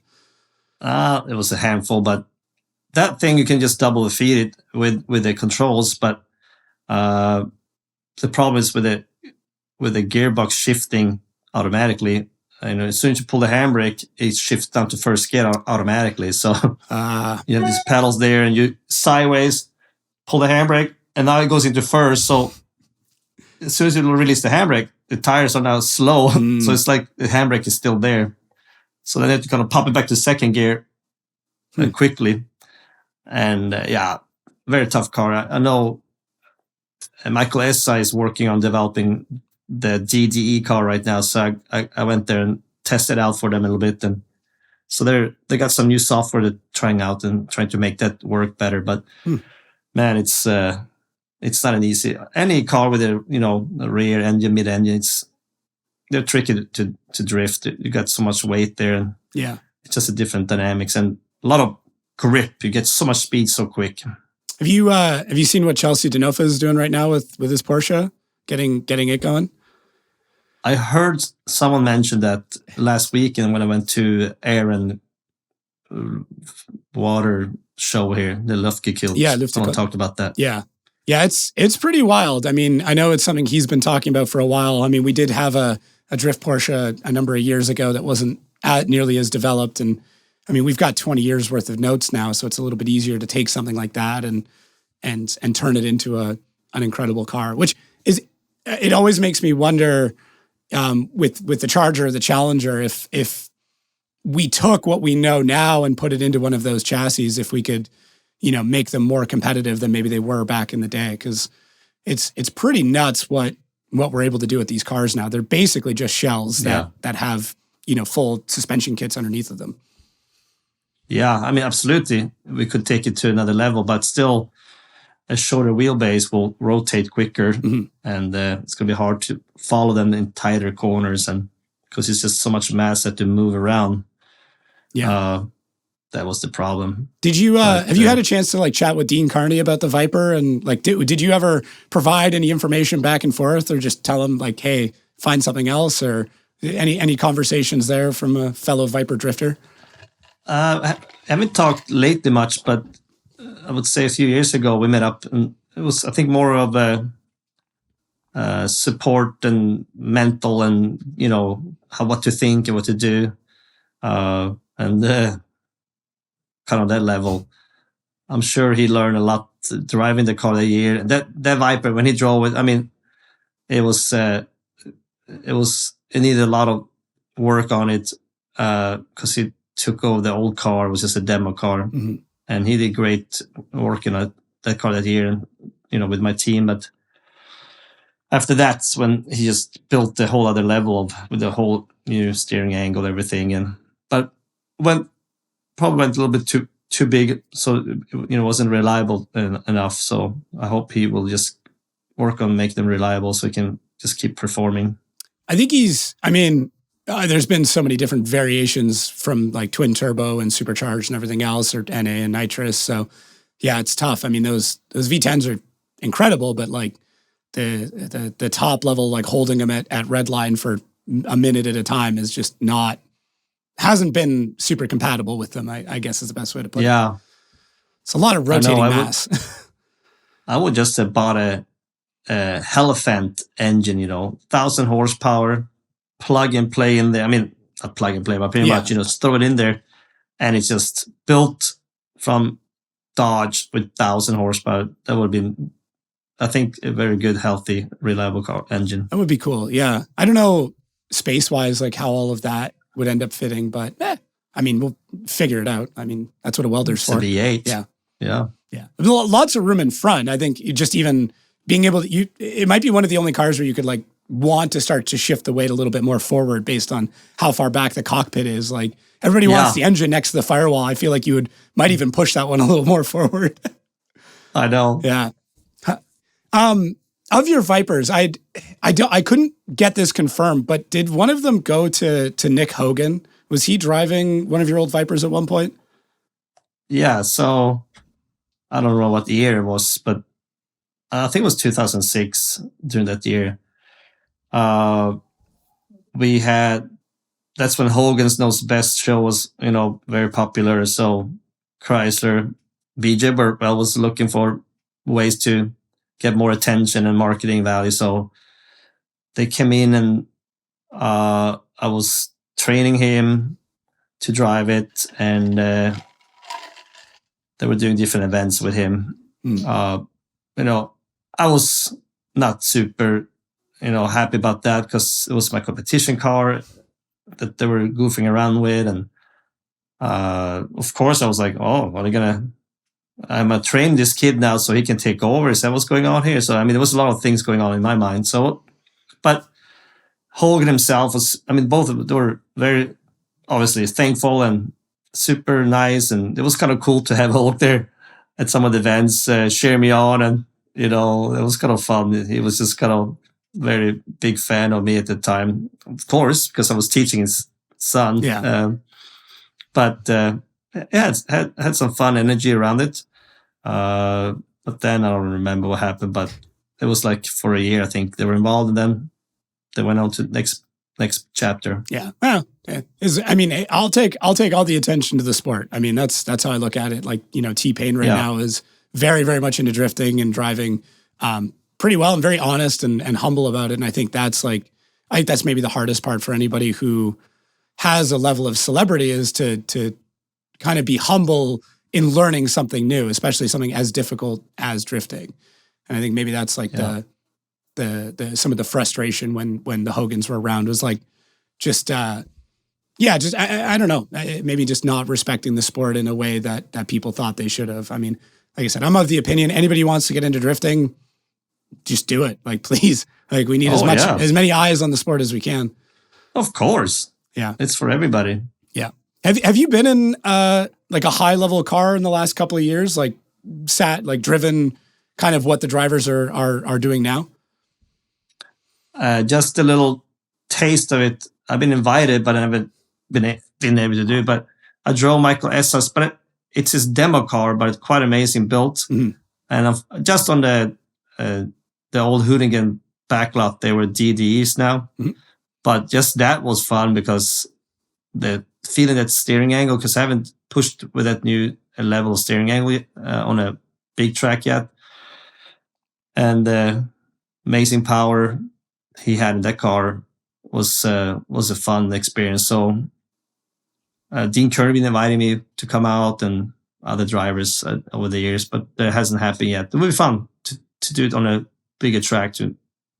It was a handful, but that thing you can just double feed it with the controls. But the problem is with the gearbox shifting automatically. As soon as you pull the handbrake, it shifts down to first gear automatically. So you have these pedals there, and you sideways pull the handbrake, and now it goes into first. So as soon as you release the handbrake, the tires are now slow. So it's like the handbrake is still there. So then you have to kind of pop it back to second gear quickly. And very tough car. I know Michael Essa is working on developing the DDE car right now. So I went there and tested out for them a little bit. And so they got some new software they're trying out and trying to make that work better. But man, it's not an easy. Any car with a rear engine, mid engine, they're tricky to drift. You got so much weight there, and it's just a different dynamics and a lot of grip. You get so much speed so quick. Have you seen what Chelsea Denofa is doing right now with his Porsche, getting it going? I heard someone mention that last weekend when I went to Air and Water show here, the Luftgekühlt. Yeah, Luftgekühlt. Someone talked about that. Yeah, it's pretty wild. I mean, I know it's something he's been talking about for a while. I mean, we did have a drift Porsche a number of years ago that wasn't nearly as developed, and I mean, we've got 20 years worth of notes now, so it's a little bit easier to take something like that and turn it into an incredible car. Which it always makes me wonder. With the Charger or the Challenger, if we took what we know now and put it into one of those chassis, if we could, make them more competitive than maybe they were back in the day, because it's pretty nuts what we're able to do with these cars now. They're basically just shells that have full suspension kits underneath of them. Yeah, I mean, absolutely, we could take it to another level, but still, a shorter wheelbase will rotate quicker, and it's going to be hard to follow them in tighter corners, and because it's just so much mass that to move around. Yeah, that was the problem. Did you have you had a chance to chat with Dean Carney about the Viper, and did you ever provide any information back and forth, or just tell him hey, find something else, or any conversations there from a fellow Viper drifter? I haven't talked lately much, but I would say a few years ago we met up, and it was, I think, more of a support and mental, and what to think and what to do, and kind of that level. I'm sure he learned a lot driving the car that year. That Viper, when he drove it, I mean, it needed a lot of work on it because he took over the old car. It was just a demo car. And he did great working on that car that year, with my team. But after that's when he just built the whole other level with the whole new steering angle, everything. But probably went a little bit too big, so wasn't reliable enough. So I hope he will just work on making them reliable, so he can just keep performing. I think there's been so many different variations from twin turbo and supercharged and everything else, or NA and nitrous. So yeah, it's tough. I mean, those V10s are incredible, but the top level, holding them at redline for a minute at a time is just hasn't been super compatible with them, I guess is the best way to put it. Yeah. It's a lot of rotating mass. I would just have bought a Elephant engine, 1,000 horsepower, plug and play in there. I mean, not plug and play, but pretty much, just throw it in there. And it's just built from Dodge with 1,000 horsepower. That would have been, I think, a very good, healthy, reliable car engine. That would be cool. Yeah. I don't know space-wise, how all of that would end up fitting, but we'll figure it out. I mean, that's what a welder's for. V8. Yeah. Yeah. Yeah. Lots of room in front. I think just even being able to, it might be one of the only cars where you could want to start to shift the weight a little bit more forward based on how far back the cockpit is. Everybody wants the engine next to the firewall. I feel like you might even push that one a little more forward. I know. Yeah. Of your Vipers, I couldn't get this confirmed, but did one of them go to Nick Hogan? Was he driving one of your old Vipers at one point? Yeah. So I don't know what the year it was, but I think it was 2006 during that year. That's when Hogan's Knows Best show was, very popular. So Chrysler, BJ Burwell was looking for ways to get more attention and marketing value. So they came in, and I was training him to drive it, and they were doing different events with him. I was not super happy about that because it was my competition car that they were goofing around with. And of course, I was like, oh, what are you going to... I'm going to train this kid now so he can take over. Is that what's going on here? So, I mean, there was a lot of things going on in my mind. So, but Hogan himself was, I mean, both of them were very obviously thankful and super nice. And it was kind of cool to have Hulk there at some of the events, cheer me on. And, it was kind of fun. He was just kind of very big fan of me at the time, of course, because I was teaching his son. Yeah. It had some fun energy around it. But then I don't remember what happened, but it was like for a year, I think they were involved, and then they went on to next chapter. Yeah. Well, I'll take all the attention to the sport. I mean, that's how I look at it. Like, T-Pain now is very, very much into drifting and driving pretty well and very honest and humble about it. And I think that's maybe the hardest part for anybody who has a level of celebrity is to kind of be humble in learning something new, especially something as difficult as drifting. And I think maybe that's like the some of the frustration when the Hogans were around was like I don't know, maybe just not respecting the sport in a way that people thought they should have. I mean, like I said, I'm of the opinion anybody who wants to get into drifting, just do it. Like, please, like we need as many eyes on the sport as we can. Of course. Yeah. It's for everybody. Yeah. Have you been in like a high level car in the last couple of years? Like driven kind of what the drivers are doing now? Just a little taste of it. I've been invited, but I haven't been able to do it. But I drove Michael Essa's, but it's his demo car, but it's quite amazing built. Mm-hmm. And I've just on the old Hoonigan backlot, they were DDEs now. Mm-hmm. But just that was fun because the feeling that steering angle, because I haven't pushed with that new level of steering angle on a big track yet. And the amazing power he had in that car was a fun experience. So Dean Kirby invited me to come out and other drivers over the years, but that hasn't happened yet. It would be fun to do it on a bigger track, to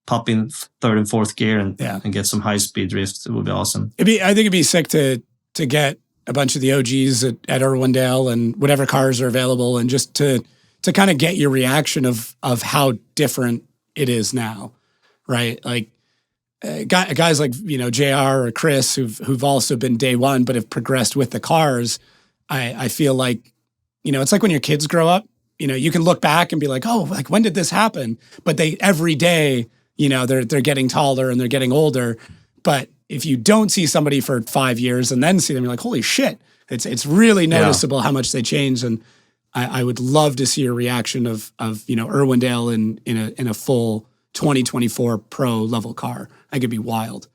pop in third and fourth gear and get some high speed drifts. It would be awesome. I think it'd be sick to get a bunch of the OGs at Irwindale and whatever cars are available, and just to kind of get your reaction of how different it is now, right? Like guys like JR or Chris who've also been day one but have progressed with the cars. I feel like it's like when your kids grow up. You can look back and be like, oh, like when did this happen? But they every day. They're getting taller and they're getting older. But if you don't see somebody for 5 years and then see them, you're like, holy shit, it's really noticeable how much they change. And I would love to see a reaction of Irwindale in a full 2024 pro level car. I could be wild.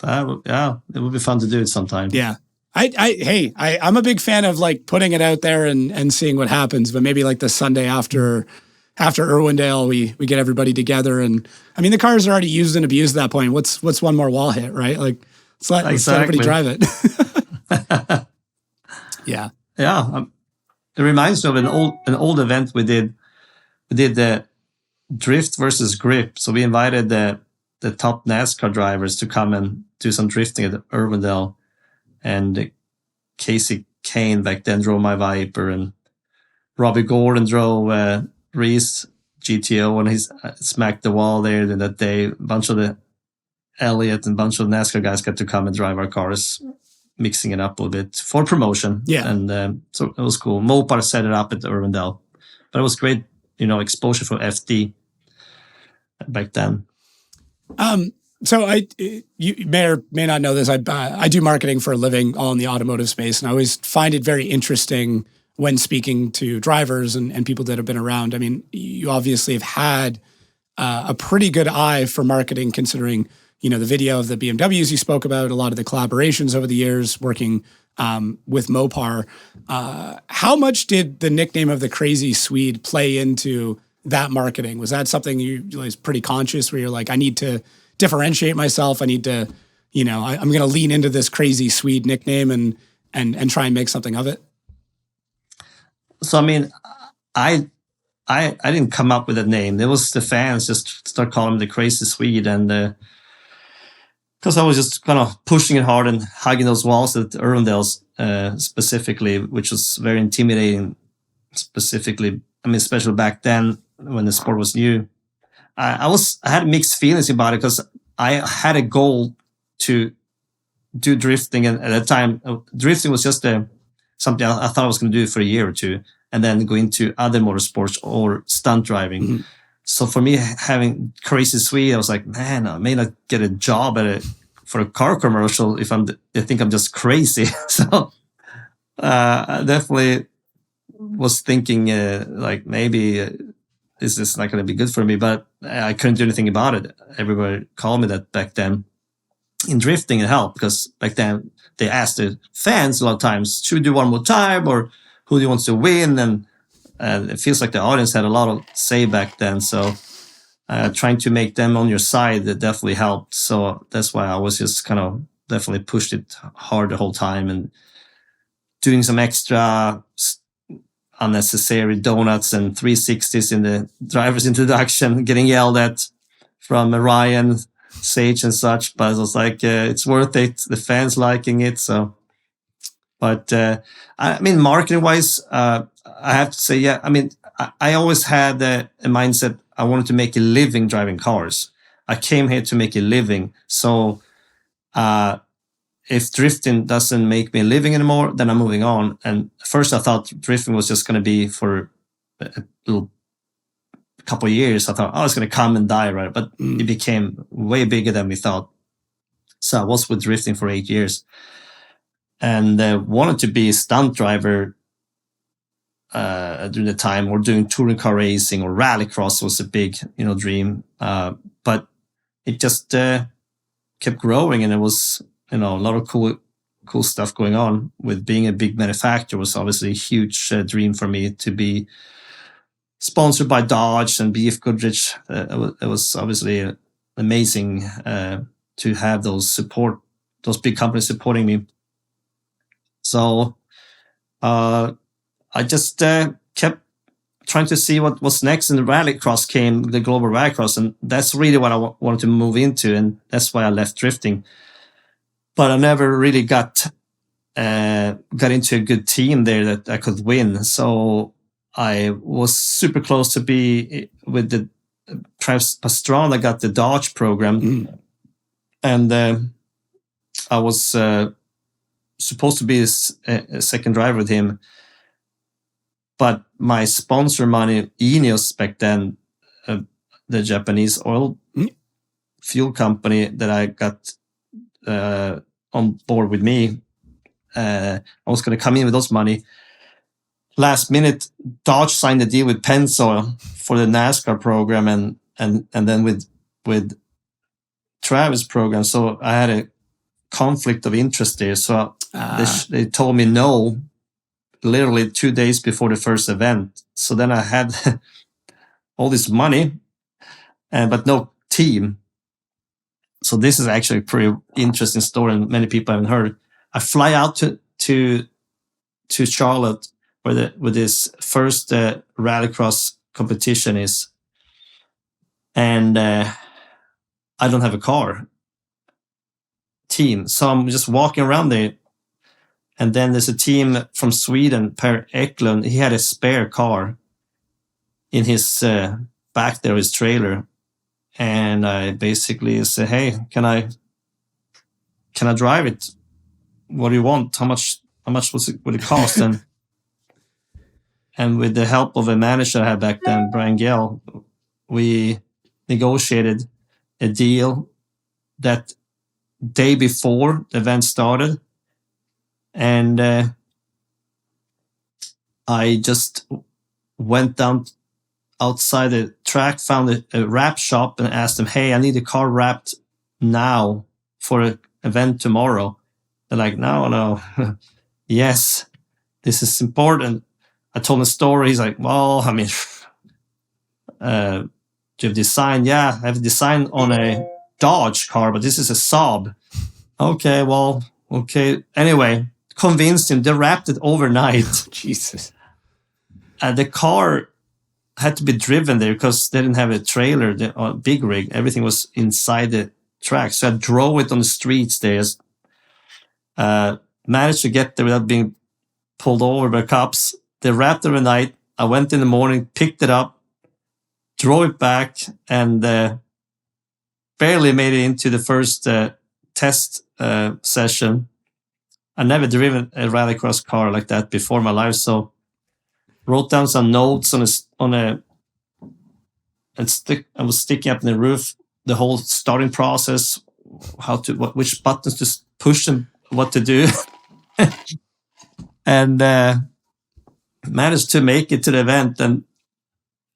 It would be fun to do it sometime. Yeah. I'm a big fan of like putting it out there and seeing what happens, but maybe like the Sunday after Irwindale, we get everybody together. And I mean, the cars are already used and abused at that point. What's one more wall hit, right? Like, let's let everybody drive it. Yeah. Yeah. It reminds me of an old event we did. We did the drift versus grip. So we invited the top NASCAR drivers to come and do some drifting at Irwindale. And Casey Kane back then drove my Viper, and Robbie Gordon drove Reese GTO, and he's smacked the wall there that day. A bunch of the Elliott and a bunch of NASCAR guys got to come and drive our cars, mixing it up a little bit for promotion. Yeah. And so it was cool. Mopar set it up at Irwindale, but it was great, exposure for FD back then. So you may or may not know this. I do marketing for a living, all in the automotive space, and I always find it very interesting when speaking to drivers and people that have been around. I mean, you obviously have had a pretty good eye for marketing, considering, the video of the BMWs you spoke about, a lot of the collaborations over the years, working with Mopar. How much did the nickname of the Crazy Swede play into that marketing? Was that something you was pretty conscious, where you're like, I need to differentiate myself, I need to, I'm going to lean into this Crazy Swede nickname and try and make something of it? So, I mean, I I didn't come up with a name. It was the fans just start calling me the crazy Swede, and because I was just kind of pushing it hard and hugging those walls at Arendals specifically, which was very intimidating. Specifically, I mean, especially back then when the sport was new, I had mixed feelings about it because I had a goal to do drifting, and at that time, drifting was just something I thought I was going to do for a year or two, and then go into other motorsports or stunt driving. Mm-hmm. So for me, having Crazy Swede, I was like, man, I may not get a job for a car commercial if I think I'm just crazy. So I definitely was thinking like maybe this is not going to be good for me, but I couldn't do anything about it. Everybody called me that back then. In drifting, it helped because back then they asked the fans a lot of times, should we do one more time, or who do you want to win? And it feels like the audience had a lot of say back then. So trying to make them on your side, that definitely helped. So that's why I was just kind of definitely pushed it hard the whole time, and doing some extra unnecessary donuts and 360s in the driver's introduction, getting yelled at from Ryan, Sage and such, but I was like, it's worth it. The fans liking it. So, but I mean, marketing wise, I have to say, yeah, I mean, I always had a mindset. I wanted to make a living driving cars. I came here to make a living. So, if drifting doesn't make me a living anymore, then I'm moving on. And first I thought drifting was just going to be for a couple of years. I thought, oh, it's going to come and die, right? But it became way bigger than we thought. So I was with drifting for 8 years, and wanted to be a stunt driver during the time, or doing touring car racing or rallycross was a big, dream. But it just kept growing, and it was, a lot of cool stuff going on. With being a big manufacturer was obviously a huge dream for me to be sponsored by Dodge and BF Goodrich. It was obviously amazing to have those big companies supporting me. So I just kept trying to see what was next, and the rallycross came, the global rallycross, and that's really what I wanted to move into, and that's why I left drifting. But I never really got into a good team there that I could win. So I was super close to be with the Travis Pastrana, got the Dodge program. And I was supposed to be a second driver with him. But my sponsor money, Ineos back then, the Japanese oil fuel company that I got on board with me, I was going to come in with those money. Last minute, Dodge signed a deal with Pennzoil for the NASCAR program, and then with Travis program. So I had a conflict of interest there. So they told me no, literally 2 days before the first event. So then I had all this money, but no team. So this is actually a pretty interesting story, and many people haven't heard. I fly out to Charlotte, where this first rallycross competition is, and I don't have a car team, so I'm just walking around there. And then there's a team from Sweden, Per Eklund. He had a spare car in his back there, his trailer. And I basically said, hey, can I drive it? What do you want? How much would it cost? And with the help of a manager I had back then, Brian Gale, we negotiated a deal that day before the event started. And I just went down outside the track, found a wrap shop, and asked them, hey, I need a car wrapped now for an event tomorrow. They're like, no. Yes, this is important. I told him the story. He's like, well, I mean, do you have design? Yeah, I have a design on a Dodge car, but this is a Saab. Okay. Anyway, convinced him. They wrapped it overnight. Jesus. The car had to be driven there because they didn't have a trailer, big rig. Everything was inside the track. So I drove it on the streets there. Managed to get there without being pulled over by cops. They wrapped it overnight. I went in the morning, picked it up, drove it back, and barely made it into the first test session. I never driven a rallycross car like that before in my life, so wrote down some notes I was sticking up in the roof the whole starting process, which buttons to push and what to do, and managed to make it to the event, and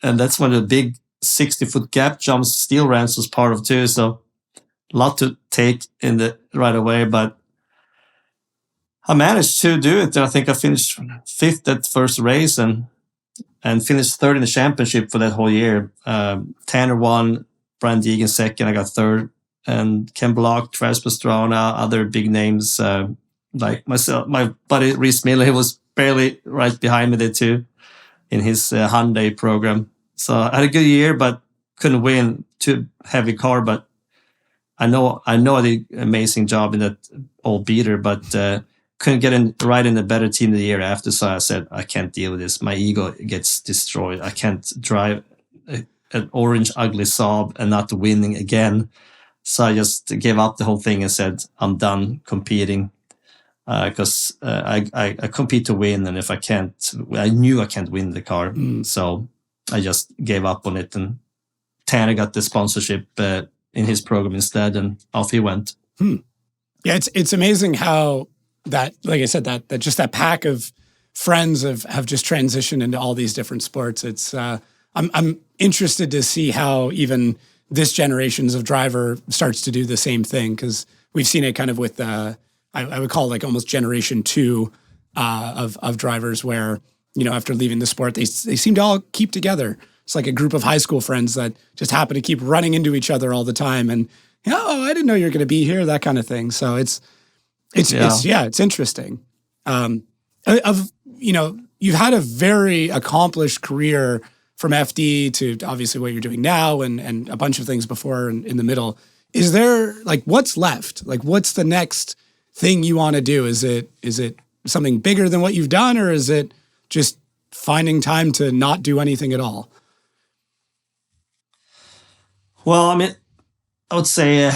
that's when the big 60-foot gap jumps steel ramps was part of too. So a lot to take in the right away, but I managed to do it. I think I finished 5th at first race and finished 3rd in the championship for that whole year. Tanner won, Brian Deegan 2nd, I got 3rd, and Ken Block, Travis Pastrana, other big names like myself. My buddy Reese Miller, he was barely right behind me there too in his Hyundai program. So I had a good year, but couldn't win. Too heavy car, but I know I did an amazing job in that old beater, but couldn't get in the better team the year after. So I said, I can't deal with this. My ego gets destroyed. I can't drive an orange, ugly Saab and not winning again. So I just gave up the whole thing and said, I'm done competing. Because I compete to win. And if I can't, I knew I can't win the car. So I just gave up on it. And Tanner got the sponsorship in his program instead. And off he went. Yeah, it's amazing how that, like I said, that just that pack of friends have just transitioned into all these different sports. It's I'm interested to see how even this generations of driver starts to do the same thing, because we've seen it kind of with I would call it like almost generation 2 of drivers where, you know, after leaving the sport, they seem to all keep together. It's like a group of high school friends that just happen to keep running into each other all the time. And, oh, I didn't know you were going to be here, that kind of thing. So it's interesting. You've had a very accomplished career from FD to obviously what you're doing now and a bunch of things before and in the middle. Is there, like, what's left? Like, what's the next thing you want to do? Is it something bigger than what you've done, or is it just finding time to not do anything at all? Well, I mean, I would say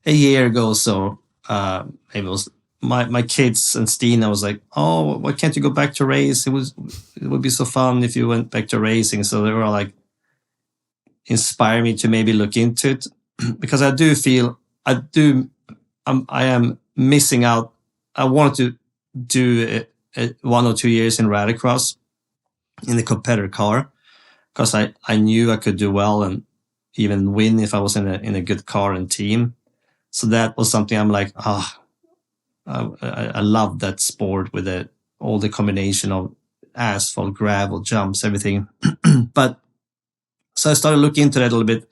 a year ago or so, maybe it was my kids and Stina was like, oh, why can't you go back to race? It would be so fun if you went back to racing. So they were like, inspire me to maybe look into it, because I do feel I am missing out. I wanted to do 1 or 2 years in rallycross in the competitor car, because I knew I could do well and even win if I was in a good car and team. So that was something I'm like, I love that sport with all the combination of asphalt, gravel, jumps, everything. But so I started looking into that a little bit,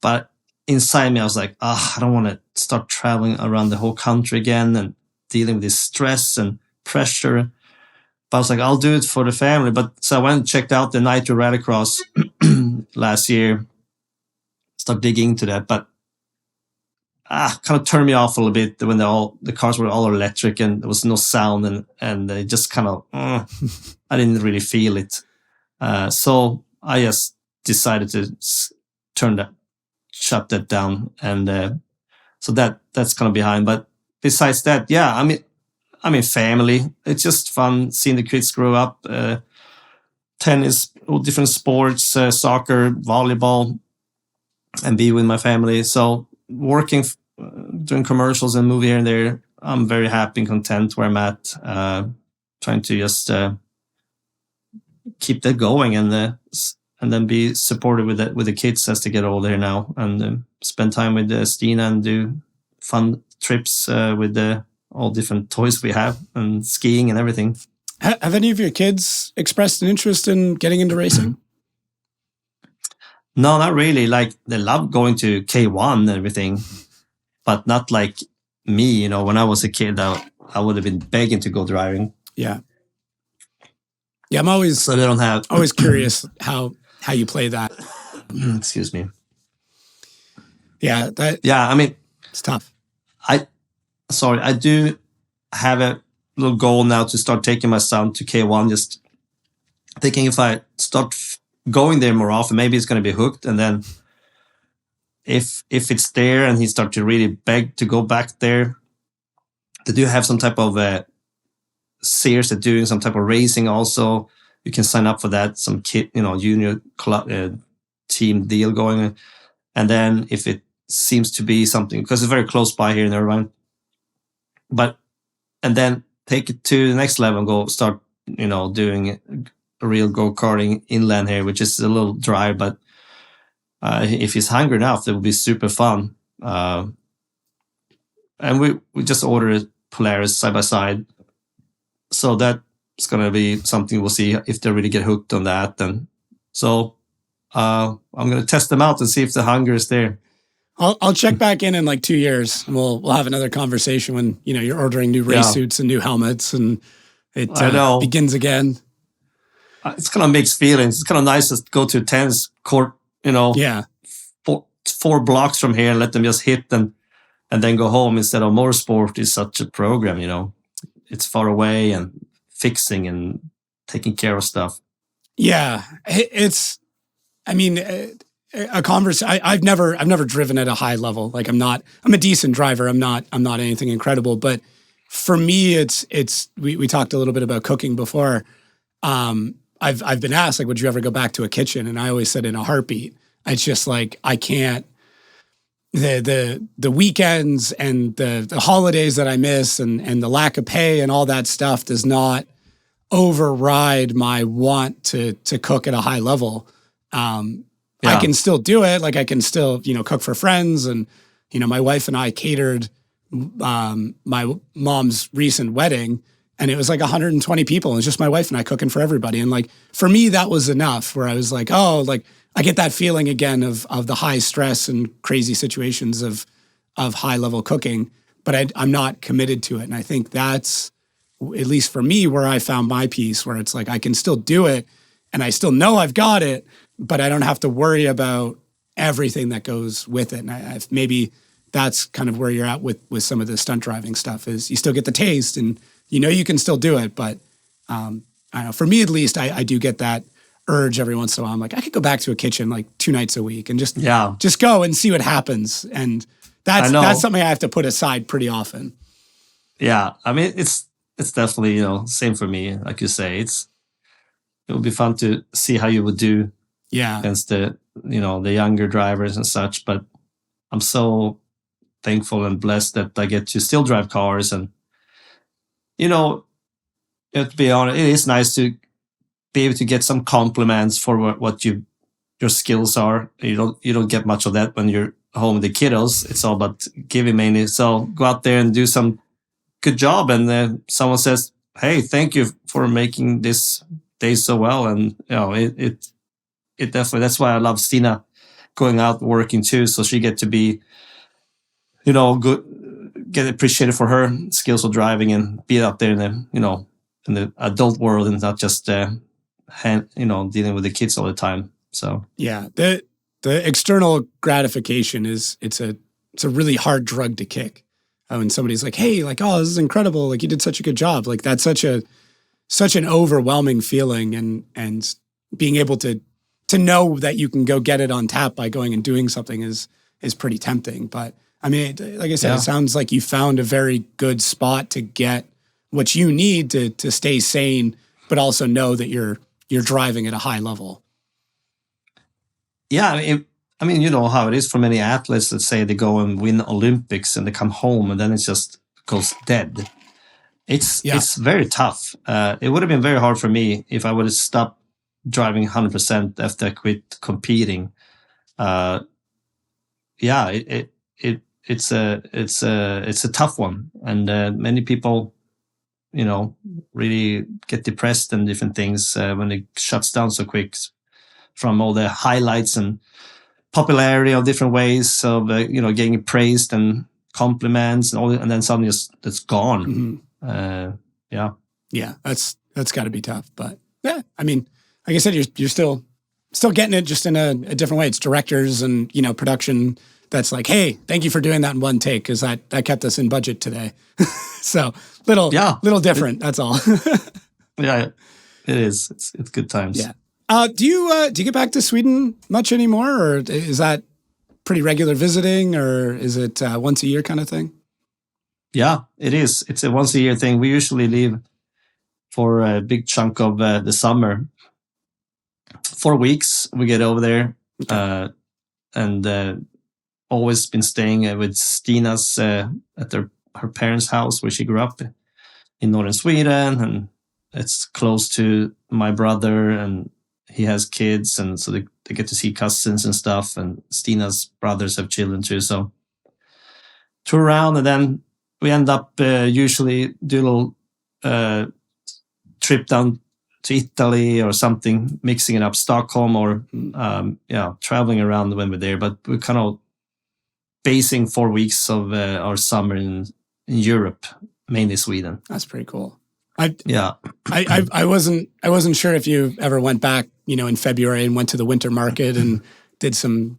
but inside me, I was like, I don't want to start traveling around the whole country again and dealing with this stress and pressure. But I was like, I'll do it for the family. But so I went and checked out the Nitro Rallycross last year, started digging into that, but kind of turned me off a little bit when the cars were all electric and there was no sound and it just kind of, I didn't really feel it. So I just decided to shut that down. And so that's kind of behind. But besides that, yeah, I mean, family. It's just fun seeing the kids grow up. Tennis, all different sports, soccer, volleyball, and be with my family. So working, doing commercials and movie here and there, I'm very happy and content where I'm at. Trying to just keep that going and then be supportive with the kids as they get older now, and spend time with Stina and do fun trips with all different toys we have and skiing and everything. Have any of your kids expressed an interest in getting into racing? No, not really. Like, they love going to K1 and everything, but not like me. You know, when I was a kid, I would have been begging to go driving. Yeah. Yeah, I'm always so they don't have. always curious how you play that. Excuse me. Yeah, Yeah, I mean, it's tough. I do have a little goal now to start taking my son to K1. Just thinking if I start going there more often, maybe it's going to be hooked. And then if it's there and he starts to really beg to go back there, they do have some type of Sears are doing some type of racing also. You can sign up for that, some kid, junior club, team deal going. And then if it seems to be something, because it's very close by here in Irvine, and then take it to the next level and go start, doing a real go-karting inland here, which is a little dry, but if he's hungry enough, it will be super fun. And we just ordered Polaris side by side. So that's going to be something we'll see if they really get hooked on that. And so I'm going to test them out and see if the hunger is there. I'll check back in like 2 years, and we'll have another conversation when you're ordering new race suits and new helmets, and it begins again. It's kind of mixed feelings. It's kind of nice to go to a tennis court, Yeah, 4 blocks from here and let them just hit and then go home instead of motorsport is such a program. It's far away and fixing and taking care of stuff. Yeah, it's. I mean. I've never driven at a high level. Like I'm a decent driver. I'm not anything incredible, but for me, we talked a little bit about cooking before. I've been asked, like, would you ever go back to a kitchen? And I always said in a heartbeat. It's just like, I can't, the weekends and the holidays that I miss and the lack of pay and all that stuff does not override my want to cook at a high level. I can still do it. Like I can still, cook for friends. And, my wife and I catered my mom's recent wedding, and it was like 120 people. And it's just my wife and I cooking for everybody. And like, for me, that was enough where I was like, oh, like I get that feeling again of the high stress and crazy situations of high level cooking, but I'm not committed to it. And I think that's, at least for me, where I found my peace, where it's like, I can still do it and I still know I've got it, but I don't have to worry about everything that goes with it. And maybe that's kind of where you're at with some of the stunt driving stuff is you still get the taste and you can still do it. But I don't know, for me at least, I do get that urge every once in a while. I'm like, I could go back to a kitchen like 2 nights a week and just go and see what happens. And that's something I have to put aside pretty often. Yeah. I mean, it's definitely, same for me. Like you say, it would be fun to see how you would do against the younger drivers and such. But I'm so thankful and blessed that I get to still drive cars. And, to be honest, it is nice to be able to get some compliments for what your skills are. You don't get much of that when you're home with the kiddos. It's all about giving mainly. So go out there and do some good job. And someone says, hey, thank you for making this day so well. And, it definitely, that's why I love Stina going out working too. So she get to be, good, get appreciated for her skills of driving and be out there in the adult world and not just, dealing with the kids all the time. So, yeah, the external gratification it's a really hard drug to kick. When somebody's like, hey, like, oh, this is incredible. Like you did such a good job. Like that's such an overwhelming feeling and being able to know that you can go get it on tap by going and doing something is pretty tempting. But I mean, like I said, It sounds like you found a very good spot to get what you need to stay sane, but also know that you're driving at a high level. Yeah. I mean, you know how it is for many athletes that say they go and win Olympics and they come home and then it just goes dead. It's very tough. It would have been very hard for me if I would have stopped driving 100% after I quit competing. It's a tough one, and many people, really get depressed and different things when it shuts down so quick from all the highlights and popularity of different ways of getting praised and compliments and all, and then suddenly it's gone. Mm-hmm. Yeah, that's got to be tough, but Yeah, I mean, like I said, you're still getting it just in a different way. It's directors and production that's like, hey, thank you for doing that in one take because that kept us in budget today. So little different. That's all. Yeah, it is. It's good times. Yeah. Do you get back to Sweden much anymore, or is that pretty regular visiting, or is it once a year kind of thing? Yeah, it is. It's a once a year thing. We usually leave for a big chunk of the summer. 4 weeks we get over there, and always been staying with Stina's at her parents' house where she grew up in northern Sweden, and it's close to my brother, and he has kids, and so they get to see cousins and stuff, and Stina's brothers have children too, so tour around, and then we end up usually do a little trip down to Italy or something, mixing it up, Stockholm, or traveling around when we're there, but we're kind of basing 4 weeks of our summer in Europe, mainly Sweden. That's pretty cool. I wasn't sure if you ever went back, in February and went to the winter market and did some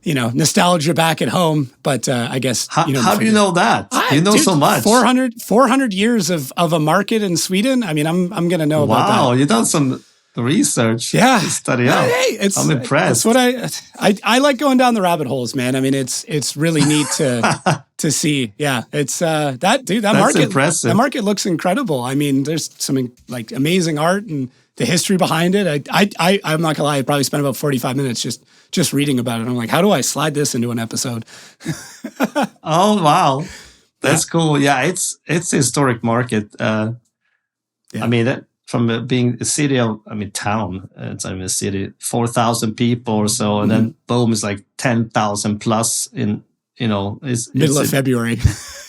nostalgia back at home. But I guess how do you know that? You know, dude, so much. 400 years of a market in Sweden. I mean, I'm gonna know about that. Wow, you've done some research. Yeah, to study out. Hey, I'm impressed. That's what I like going down the rabbit holes, man. I mean, it's really neat to see. Yeah, it's that That's market. Impressive. That market looks incredible. I mean, there's some like amazing art and the history behind it. I'm not gonna lie. I probably spent about 45 minutes just reading about it. I'm like, how do I slide this into an episode? Oh wow, that's cool. Yeah, it's a historic market. I mean, from being a city town, it's a city, 4,000 people or so, and then boom, it's like 10,000 plus in it's middle of February,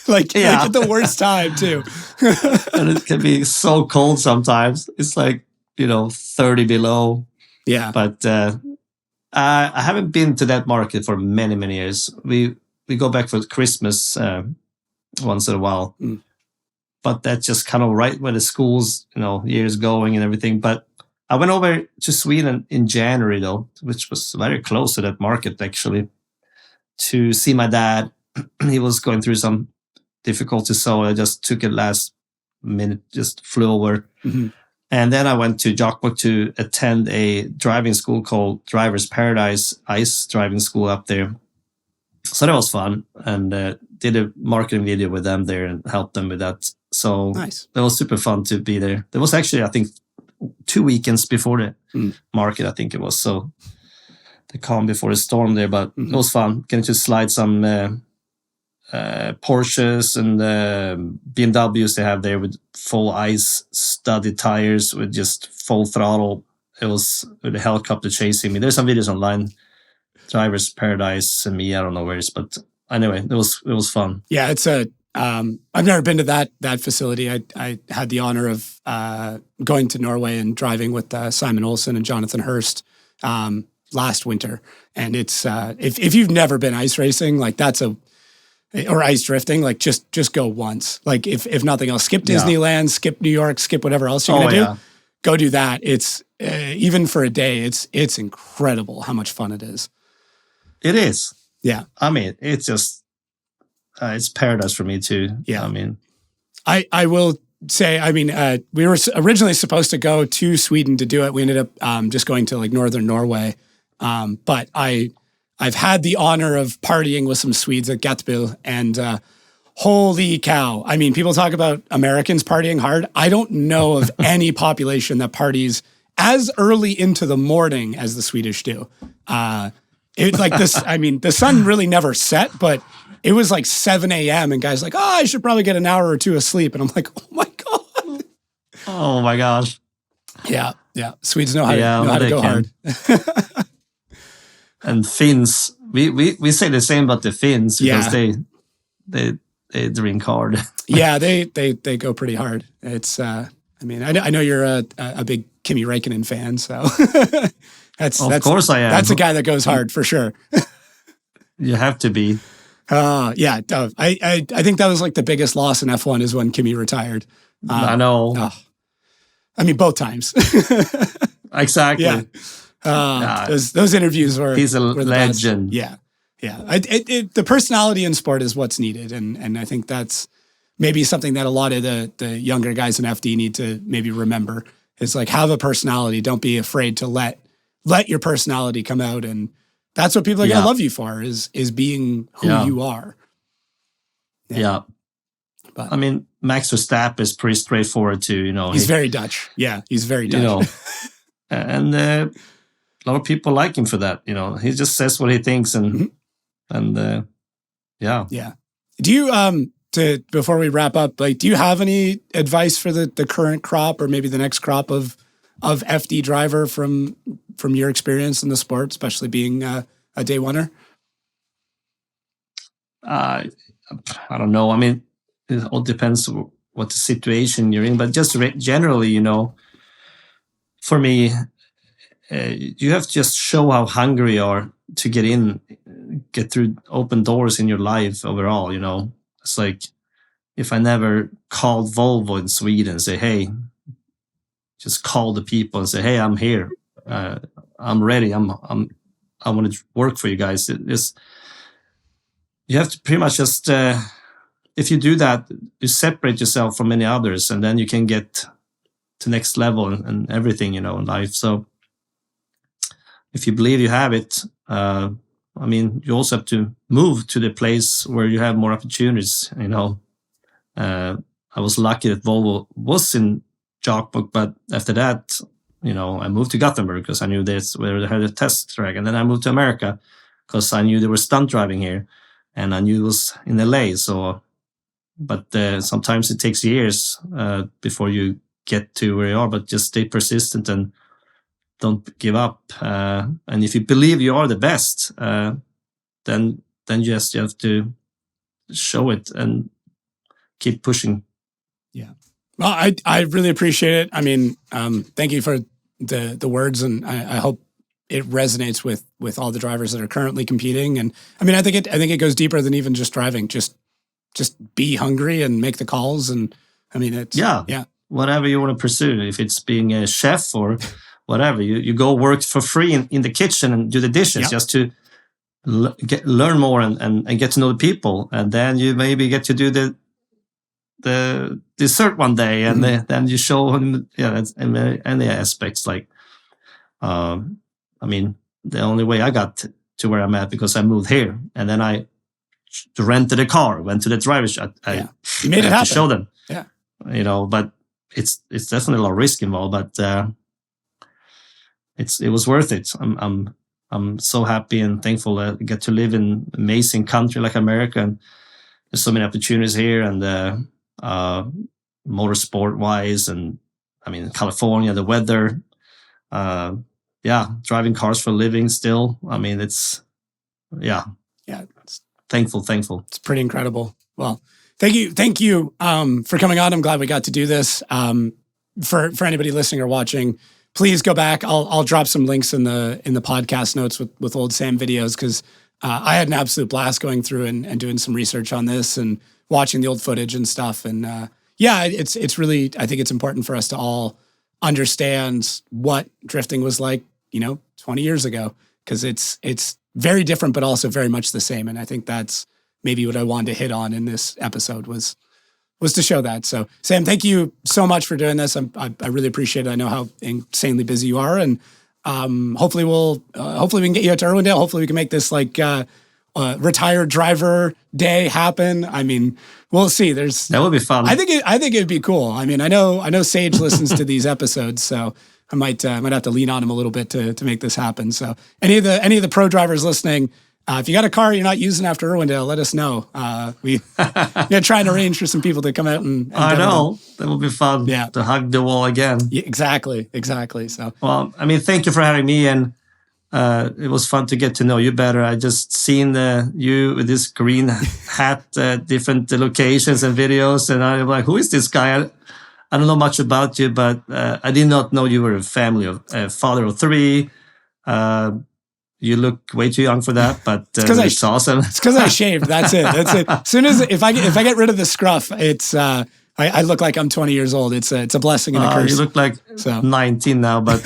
like at the worst time too. And it can be so cold sometimes. It's like 30 below. Yeah, but I haven't been to that market for many years. We go back for Christmas once in a while. But that's just kind of right where the school's, years going and everything. But I went over to Sweden in January, though, which was very close to that market, actually, to see my dad. He was going through some difficulties, so I just took it last minute, just flew over. Mm-hmm. And then I went to Jokkmokk to attend a driving school called Driver's Paradise Ice Driving School up there. So that was fun, and did a marketing video with them there and helped them with that. So nice. That was super fun to be there. There was actually, I think, 2 weekends before the market, I think it was. So the calm before the storm there, but it was fun. Getting to slide some Porsches and BMWs they have there with full ice studded tires with just full throttle. It was with a helicopter chasing me. There's some videos online. Driver's Paradise and me, I don't know where it's, but anyway, it was fun. Yeah, it's I've never been to that facility. I had the honor of going to Norway and driving with Simon Olsen and Jonathan Hurst last winter. And it's if you've never been ice racing, like or ice drifting, like just go once. Like if nothing else, skip Disneyland, skip New York, skip whatever else you're gonna do. Go do that. It's even for a day, it's incredible how much fun it is. It is. Yeah. I mean, it's just it's paradise for me too. Yeah. I mean, I will say, we were originally supposed to go to Sweden to do it. We ended up just going to like northern Norway. But I've had the honor of partying with some Swedes at Gettins, and holy cow. I mean, people talk about Americans partying hard. I don't know of any population that parties as early into the morning as the Swedish do. It's like this, the sun really never set, but it was like 7 a.m. and guys like, I should probably get an hour or two of sleep. And I'm like, oh my God. Oh my gosh. Yeah. Yeah. Swedes know how to go hard. And Finns, we say the same about the Finns because they drink hard. Yeah, they go pretty hard. It's I know you're a big Kimi Räikkönen fan, so that's of course I am. That's a guy that goes hard for sure. You have to be. Yeah. I think that was like the biggest loss in F1 is when Kimi retired. I know. I mean, both times. Exactly. Yeah. Those interviews were. He's a were the legend. best. Yeah. The personality in sport is what's needed, and I think that's maybe something that a lot of the younger guys in FD need to maybe remember. Is like, have a personality. Don't be afraid to let your personality come out, and that's what people are going to love you for. Is being who you are. Yeah. But I mean, Max Verstappen is pretty straightforward too. He's very Dutch. Yeah, he's very Dutch. And a lot of people like him for that. He just says what he thinks, and yeah. Do you before we wrap up, like, do you have any advice for the current crop or maybe the next crop of FD driver from your experience in the sport, especially being a day oneer? I don't know. I mean, it all depends what the situation you're in, but just generally, for me, you have to just show how hungry you are to get through open doors in your life overall. It's like, if I never called Volvo in Sweden and say, hey, just call the people and say, hey, I'm here. I'm ready. I want to work for you guys. You have to pretty much just, if you do that, you separate yourself from many others, and then you can get to next level and everything, in life. So if you believe you have it, you also have to move to the place where you have more opportunities, I was lucky that Volvo was in Jokkmokk, but after that, I moved to Gothenburg because I knew that's where they had a test track. And then I moved to America because I knew there was stunt driving here, and I knew it was in LA. So, but sometimes it takes years before you get to where you are, but just stay persistent and don't give up. And if you believe you are the best, then you just have to show it and keep pushing. Yeah. Well, I really appreciate it. I mean, thank you for the words, and I hope it resonates with all the drivers that are currently competing. And I mean, I think it goes deeper than even just driving. Just be hungry and make the calls. And I mean, it's whatever you want to pursue. If it's being a chef or whatever, you go work for free in the kitchen and do the dishes just to learn more and get to know the people, and then you maybe get to do the dessert one day, and then you show them, that's any aspects. Like, I mean, the only way I got to where I'm at because I moved here, and then I rented a car, went to the driver's shop. You made it happen. To show them, but it's definitely a lot of risk involved, but it was worth it. I'm so happy and thankful that I get to live in an amazing country like America, and there's so many opportunities here, and motorsport wise, and I mean, California, the weather, driving cars for a living still. I mean, it's thankful. It's pretty incredible. Well, thank you for coming on. I'm glad we got to do this. For anybody listening or watching, please go back. I'll drop some links in the podcast notes with old Sam videos, because I had an absolute blast going through and doing some research on this and watching the old footage and stuff. And it's really, I think it's important for us to all understand what drifting was like, 20 years ago, because it's very different, but also very much the same. And I think that's maybe what I wanted to hit on in this episode was to show that. So Sam, thank you so much for doing this. I really appreciate it. I know how insanely busy you are, and hopefully we can get you out to Irwindale. Hopefully we can make this like retired driver day happen. I mean, we'll see. That would be fun. I think it'd be cool. I mean, I know Sage listens to these episodes, so I might have to lean on him a little bit to make this happen. So any of the pro drivers listening, if you got a car you're not using after Irwindale, let us know. We're trying to arrange for some people to come out and I know that will be fun. Yeah, to hug the wall again. Yeah, exactly. So, well, I mean, thank you for having me, and it was fun to get to know you better. I just seen you with this green hat, different locations and videos, and I'm like, who is this guy? I don't know much about you, but I did not know you were a father of three. You look way too young for that, but it's awesome. It's because I shaved. That's it. As soon as if I get rid of the scruff, it's I look like I'm 20 years old. It's a blessing and a curse. You look like So. 19 now, but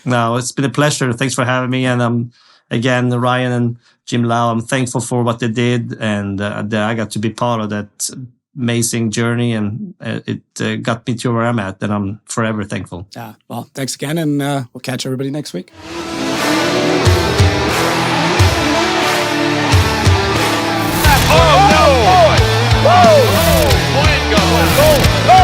no, it's been a pleasure. Thanks for having me. And again, Ryan and Jim Lau, I'm thankful for what they did, and that I got to be part of that amazing journey, and it got me to where I'm at, and I'm forever thankful. Yeah. Well, thanks again, and we'll catch everybody next week. Oh, no! Boy! Whoa! Point goal!